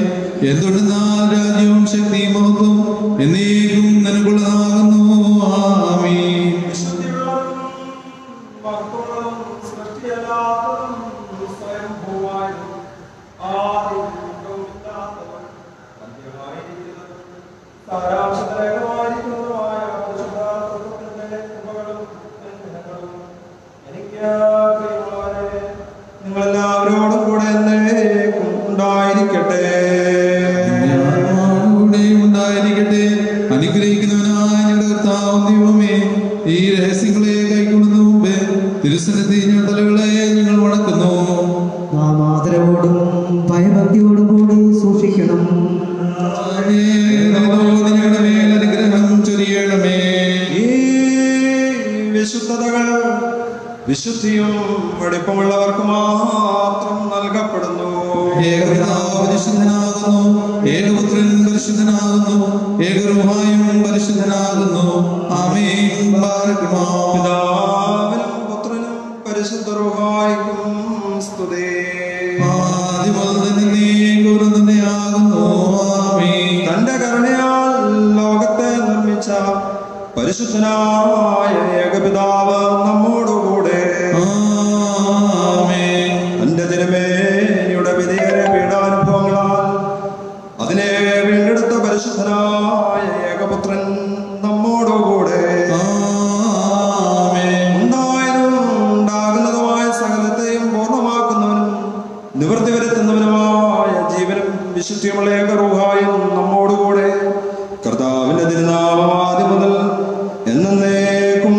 എന്തുണ്ടെന്നാൽ രാജ്യവും ശക്തിയും മഹത്വം എന്നേക്കും നിനക്കുള്ളതാകുന്നു. ആമീൻ. നിങ്ങളെല്ലാവരോടും കൂടെ ഉണ്ടായിരിക്കട്ടെ. ഉണ്ടായിരിക്കട്ടെ. അനുഗ്രഹിക്കുന്നവനായ ഞങ്ങളുടെ കർത്താവും ദൈവമേ, ഈ രഹസ്യങ്ങളെ കൈക്കൊള്ളുന്ന മുമ്പേ തിരുസന്നിധി തലകളെ ഞങ്ങൾ വണക്കുന്നു. നാം ആദരവോടും ഭയഭക്തിയോടും കൂടി സൂക്ഷിക്കണം. ഞങ്ങളുടെ മേൽ അനുഗ്രഹം ചൊരിയണമേ. ഈ വിശുദ്ധതകൾ വിശുദ്ധിയും വെടിപ്പുമുള്ളവർക്ക് മാത്രം നൽകപ്പെടുന്നു. ഏകപിതാവ് പരിശുദ്ധനാകുന്നു, ഏകപുത്രൻ പരിശുദ്ധനാകുന്നു, ഏകരൂഹായും പരിശുദ്ധനാകുന്നു. ആമേൻ. പിതാവിനും പുത്രനും പരിശുദ്ധ റൂഹായ്ക്കും സ്തുതി. തന്റെ കരുണയാൽ ലോകത്തെ നിർമ്മിച്ച പരിശുദ്ധനായ ഏകപിതാവ് നമ്മോടുകൂടെ തന്റെ തിരുമേനിയുടെ വിധിയേറെ പീഡാനുഭവങ്ങളാൽ അതിനെ വീണ്ടെടുത്ത പരിശുദ്ധനായ ഏകപുത്രൻ നമ്മോടുകൂടെ ഉണ്ടായതും ഉണ്ടാകുന്നതുമായ സകലത്തെയും പൂർണ്ണമാക്കുന്നവനും നിവൃത്തി വരുത്തുന്നവനുമായ ജീവനും വിശുദ്ധിയുമുള്ള ഏകറൂഹായും നമ്മോടുകൂടെ കർത്താവിന്റെ തിരുനാമം ആദ്യം മുതൽ എന്നേക്കും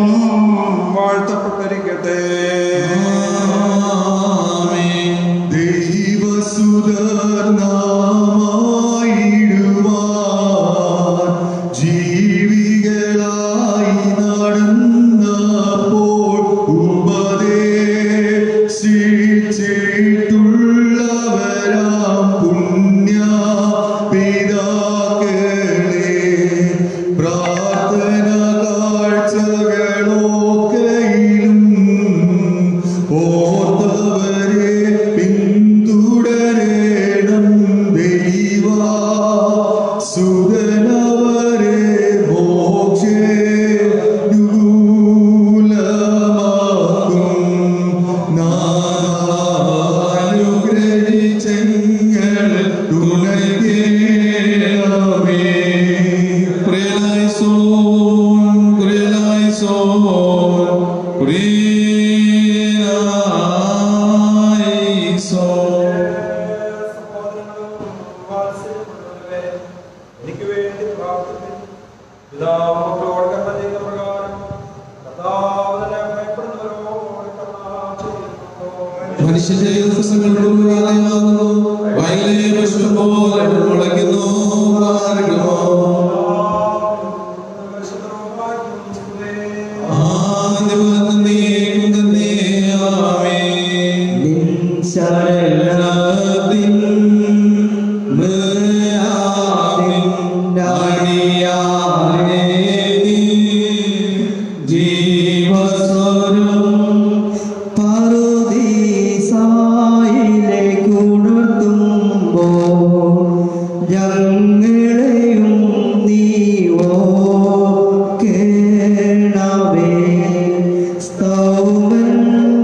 വാഴ്ത്തപ്പെട്ടിരിക്കട്ടെ. ജീവികളായി നടന്നപ്പോൾ ഉപദേശിച്ചിട്ടുള്ളവരാം പുണ്യ പിതാക്കളെ പ്രാർത്ഥന കാഴ്ചകളൊക്കെയിലും ഓർത്തവരെ പിന്തുടരണം. ദൈവ സുതനവരെ മോക്ഷനുകൂലമാക്കും. നാനുഗ്രഹിച്ചങ്ങൾ തുണയ്ക്കണമേ. കുറിയലായിസോൻ, കുറിയലായിസോൻ, കുറിയലായിസോൻ. എനിക്ക് വേണ്ടി പ്രാർത്ഥിക്കും. പിതാവ് മക്കളോട് കരുണ ചെയ്യുന്ന പ്രകാരം കർത്താവ് തന്നെ ഭയപ്പെടുന്നവരോട് കരുണ ചെയ്യുന്നു. മനുഷ്യന്റെ ദിവസങ്ങളുമാകുന്നു, വയലിലെ പുഷ്പം പോലെ മുളയ്ക്കുന്നു. ശരണത്തിൻ ജീവസ്വരം പറുദീസായിലേക്കുണർത്തുമ്പോ ഞങ്ങളെയും നീവോ കേണവേ. സ്തൗമൻ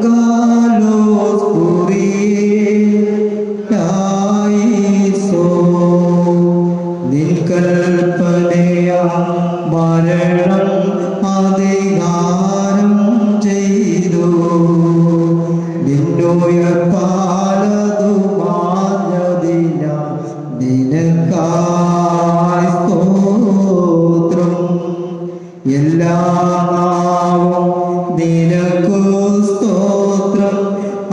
ഗാലോസ് പുരിയായിസോ. നിൻ കൽപ്പനയാം മരണം അധികാരം ചെയ്തു. നിന്നുയർപ്പാലതു മാഞ്ഞതിന നിനക്കായി സ്തോത്രം. എല്ലാ നാവും നിനക്കു സ്തോത്രം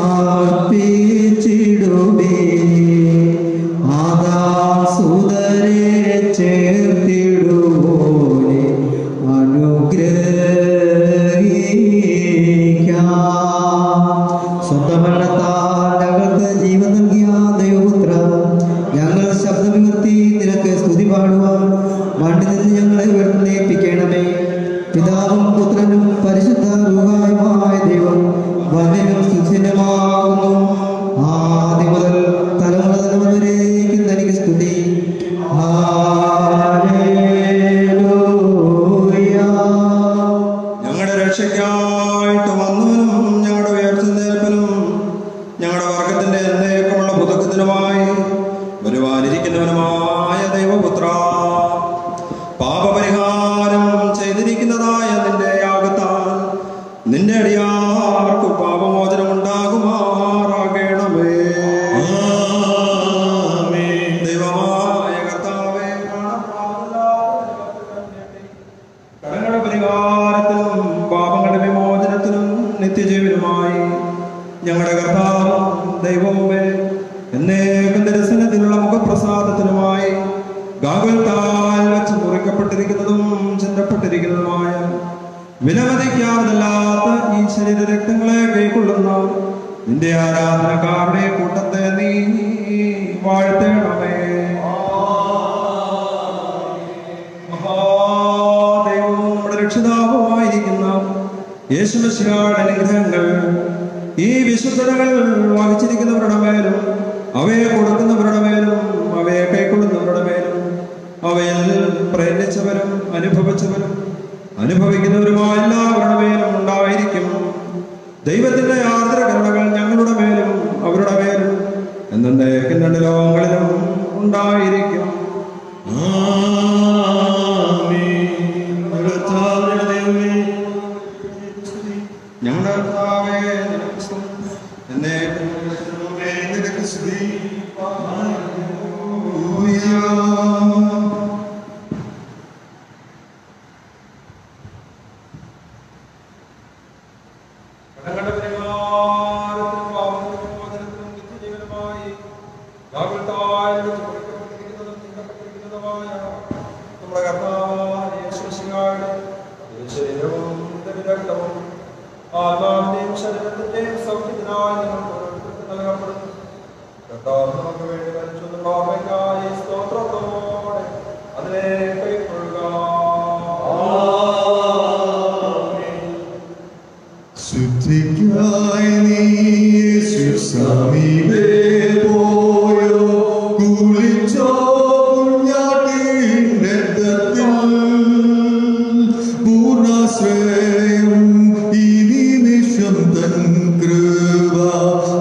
അർപ്പിച്ചിടുമേ. ആദാസുതരെ ചേർത്തിടുവോനെ അനുഗ്രഹിക്കാം. സ്വന്തം മരണത്താൽ ഞങ്ങൾക്ക് ജീവൻ നൽകിയ ദൈവപുത്ര, ഞങ്ങൾ ശബ്ദമുയർത്തി നിനക്ക് സ്തുതി വഹിക്കുന്നവനുമായ ദൈവപുത്ര, പാപപരിഹാരം ചെയ്തിരിക്കുന്നതായ നിന്റെ യാഗത്താൽ നിന്റെ അടിയാർക്ക് പാപമോചനം ഉണ്ടാകുമാറാകണമേ. ദൈവമായ കർത്താവേ, കടങ്ങളുടെ പരിഹാരത്തിനും പാപങ്ങളുടെ വിമോചനത്തിനും നിത്യജീവനുമായി ഞങ്ങളുടെ കർത്താവും ദൈവവുമേ, എന്നേക്കും ദർശനത്തിലുള്ള മുഖപ്രസാദത്തിനുമായി ഗാഗുൽത്താൽ വെച്ച് മുറിക്കപ്പെട്ടിരിക്കുന്നതും ചിന്തപ്പെട്ടിരിക്കുന്നതുമായ വിലമതിക്കാതല്ലാത്ത ഈ ശരീരരക്തങ്ങളെ കൈക്കൊള്ളുന്ന നിന്റെ ആരാധനക്കാരുടെ കൂട്ടത്തെ നീ വാഴ്ത്തേണമേ. മഹാദൈവവും നമ്മുടെ രക്ഷിതാവുമായിരിക്കുന്ന യേശുമിശിഹായുടെ അനുഗ്രഹങ്ങൾ ഈ വിശുദ്ധതകൾ വഹിച്ചിരിക്കുന്നവരുടെ മേലും അവയെ കൊടുക്കുന്നവരുടെ മേലും അവയെ കൈക്കൊള്ളുന്നവരുടെ മേലും അവയിൽ പ്രയത്നിച്ചവരും അനുഭവിച്ചവരും അനുഭവിക്കുന്നവരുമായ എല്ലാവരുടെ മേലും ഉണ്ടായിരിക്കും. ദൈവത്തിന്റെ ആർദ്ര കരുണകൾ ഞങ്ങളുടെ മേലും അവരുടെ മേലും എന്നേക്കും രണ്ട് ലോകങ്ങളിലും ഉണ്ടായിരിക്കും. ഞങ്ങളുടെ കർത്താവേ, എന്നേക്കും നമ്മുടെ കർത്താവായ യേശുമിശിഹായുടെ ശരീരവും രക്തവും ആത്മാവിന്റെയും ശരീരത്തിന്റെയും സൗഖ്യത്തിനായി നിങ്ങൾക്ക് നൽകപ്പെടുന്നു. കർത്താവ് നമുക്ക് വേണ്ടി മരിച്ചെന്നുള്ള ഓർമ്മയ്ക്കായി സ്തോത്രത്തോടെ അതിനെ കൈക്കൊള്ളുക. ശുദ്ധിക്കായി നീ സമീപേ പോയോ, കുളിച്ചോ കുഞ്ഞാട്ടിൻ രക്തത്തിൽ, പൂർണ്ണാശ്രയം ഈ നിമിഷം തൻ കൃപ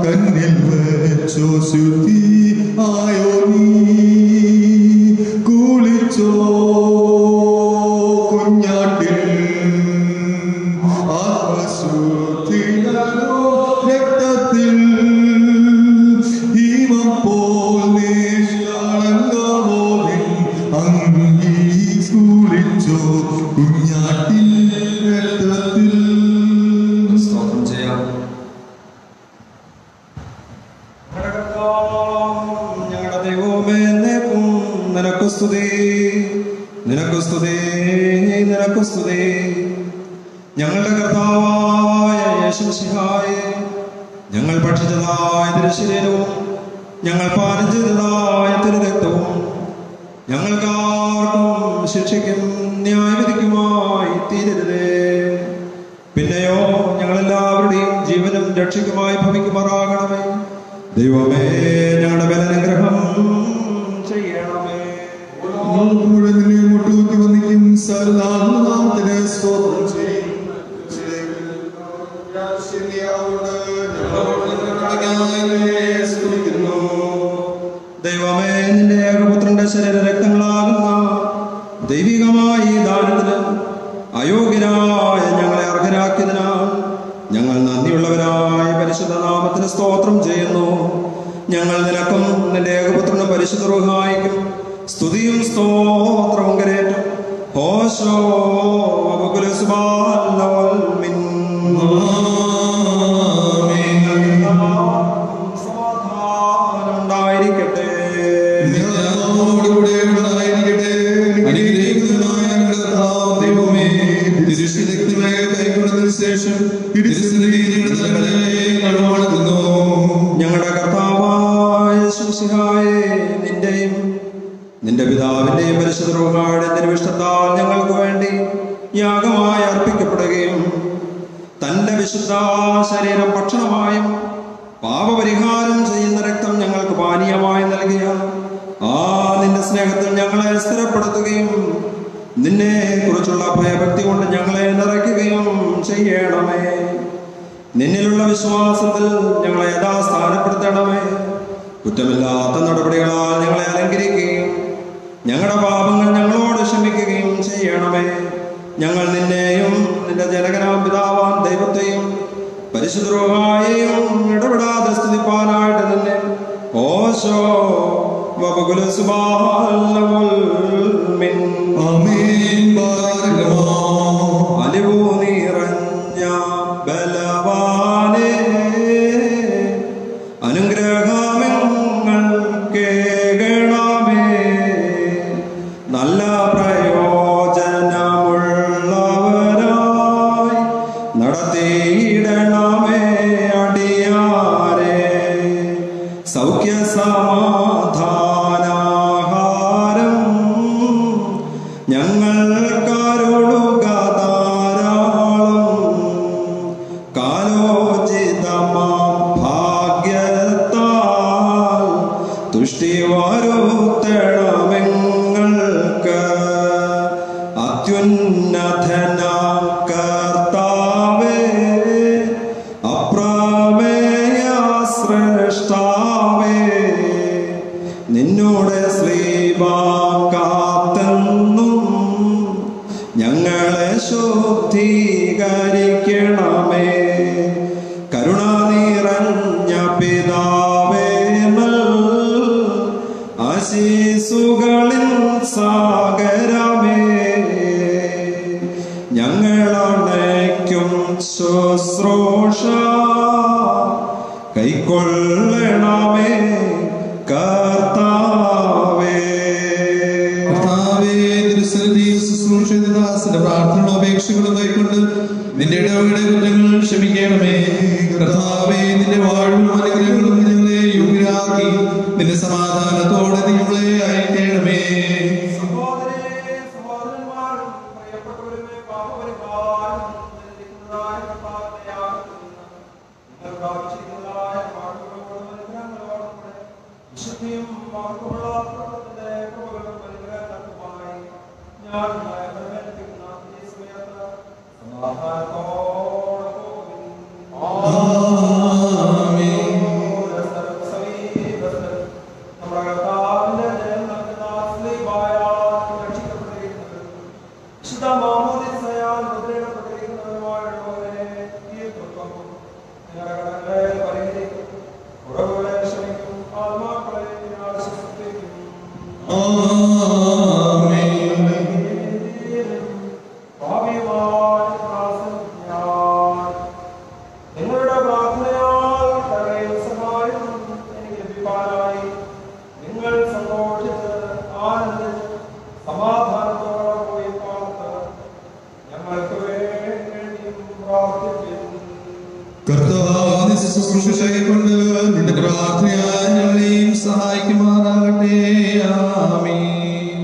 കണ്ണിൽ വെച്ചോ, ശുദ്ധി ആയോ നീ, കുളിച്ചോ കുഞ്ഞാട്ടിൻ ആത്മശുദ്ധിയാലോ രക്തത്തിൽ, ഈവം പോൽ നിഷ്കളങ്കമോലിൻ അങ്കി കുളിച്ചോ കുഞ്ഞാട്ടിൻ രക്തത്തിൽ. സ്തോത്രം ചെയ്യാം. ഞങ്ങളുടെ ദൈവമേ, എന്നേക്കും നിനക്ക് സ്തുതി, നിനക്ക് സ്തുതി, നിനക്ക് സ്തുതി. ഞങ്ങളുടെ കർത്താവായ യേശുമിശിഹായേ, ഞങ്ങൾ ഭക്ഷിച്ചതായ തിരുശരീരവും ഞങ്ങൾ പാനം ചെയ്തതായ തിരുരക്തവും ഞങ്ങൾക്കാർക്കും ശിക്ഷയ്ക്കും ന്യായവിധിക്കുമായി തീരരുതേ. പിന്നെയോ ഞങ്ങളെല്ലാവരുടെയും ജീവനും രക്ഷയ്ക്കുമായി ഭവിക്കുമാറാകണമേ. ദൈവമേ, ഞങ്ങളുടെ ബലനുഗ്രഹം ചെയ്യണമേ. മുഴുവനെ മുട്ടുകുത്തി വന്ദിക്കും, സർവനാമത്തിന് സ്തോത്രം ചെയ്യും. ദൈവമേ, നിന്റെ ഏകപുത്രന്റെ ശരീര രക്തങ്ങളാകുന്ന ദൈവികമായ ഈ ദാനത്തിന് അയോഗ്യരായ ഞങ്ങളെ അർഹരാക്കിയതിനാൽ ഞങ്ങൾ നന്ദിയുള്ളവരായ പരിശുദ്ധ നാമത്തിന് സ്തോത്രം ചെയ്യുന്നു. ഞങ്ങൾ നിനക്കും നിന്റെ ഏകപുത്രനും പരിശുദ്ധ റൂഹായിക്കും സ്തുതിയും സ്തോത്രവും കരേറ്റും. ഹോശോ അബകുലസുബാലവൽമിൻ. സമാധാനം ഉണ്ടായിരിക്കട്ടെ. ഞങ്ങളുടെ കർത്താവായ യേശുമിശിഹായേ, നിന്റെയും നിന്റെ പിതാവിന്റെയും പരിശുദ്ധ റൂഹായുടെ തിരുവിഷ്ടത്താൽ ഞങ്ങൾക്ക് വേണ്ടി യാഗമായി അർപ്പിക്കപ്പെടുകയും തന്റെ വിശുദ്ധ ശരീരം ഭക്ഷണമായും പാപപരിഹാരം ചെയ്യുന്ന രക്തം ഞങ്ങൾക്ക് പാനീയമായി നൽകിയ ആ നിന്റെ സ്നേഹത്തിൽ ഞങ്ങളെ സ്ഥിരപ്പെടുത്തുകയും നിന്നെ കുറിച്ചുള്ള ഭയഭക്തി കൊണ്ട് ഞങ്ങളെ നിറയ്ക്കുകയും ചെയ്യണമേ. നിന്നിലുള്ള വിശ്വാസത്തിൽ ഞങ്ങളെ യഥാസ്ഥാനപ്പെടുത്തണമേ. കുറ്റമില്ലാത്ത നടപടികളാൽ ഞങ്ങളെ അലങ്കരിക്കുകയും ഞങ്ങളുടെ പാപങ്ങൾ ഞങ്ങളോട് ക്ഷമിക്കുകയും ചെയ്യണമേ. ഞങ്ങൾ നിന്നെയും നിന്റെ ജനകനാം പിതാവാൻ ദൈവത്തെയും പരിശുദ്ധ റൂഹായെയും ഇടപെടാതെ സ്തുതിപ്പാനായിട്ട് നിന്നെ ഓശോ അലിവു നിറഞ്ഞ ബലവാനേ അനുഗ്രഹമെങ്ങൾ കേകണമേ. നല്ല പ്രയോജനമുള്ളവരായി നടത്തിയിടണമേ അടിയാരെ. സൗഖ്യ സമാധാനാഹാരം ഞങ്ങൾക്കരുളുക ധാരാളം. കാലോചിതമാം ഭാഗ്യത്താൽ തുഷ്ടി വരുത്തണമെങ്ങൾക്ക്. അത്യുന്നതനാം കർത്താവേ അപ്രമേയ ശ്രേഷ്ഠാവേ നിന്നോട് ശ്രീവാക്കാത്തെന്നും ഞങ്ങളെ ശുദ്ധീകരിക്കണമേ. കരുണ നിറഞ്ഞ പിതാവേ നൽ ആശീസുകളിൻ സാഗരമേ ഞങ്ങളണയ്ക്കും ശുശ്രൂഷ കൈക്കൊള്ളണമേ കർത്താവേ. ശുശ്രൂഷിതദാസന്റെ പ്രാർത്ഥനകളും അപേക്ഷകളും കൈക്കൊണ്ട് നിന്റെ ഇടവയുടെ കുറ്റങ്ങൾ ക്ഷമിക്കണമേ. കർത്താവേ, നിന്റെ വാഴും അനുഗ്രഹങ്ങളും ഞങ്ങളെ യോഗ്യരാക്കി നിന്റെ സമാധാനത്തോടെ ഞങ്ങളെ അയക്കണമേ. കർത്താവിനെ ശുശ്രൂഷകൊണ്ട് നിന്റെ പ്രാർത്ഥനയാൽ ഞങ്ങളെയും സഹായിക്കുമാറാകട്ടെ. ആമീൻ.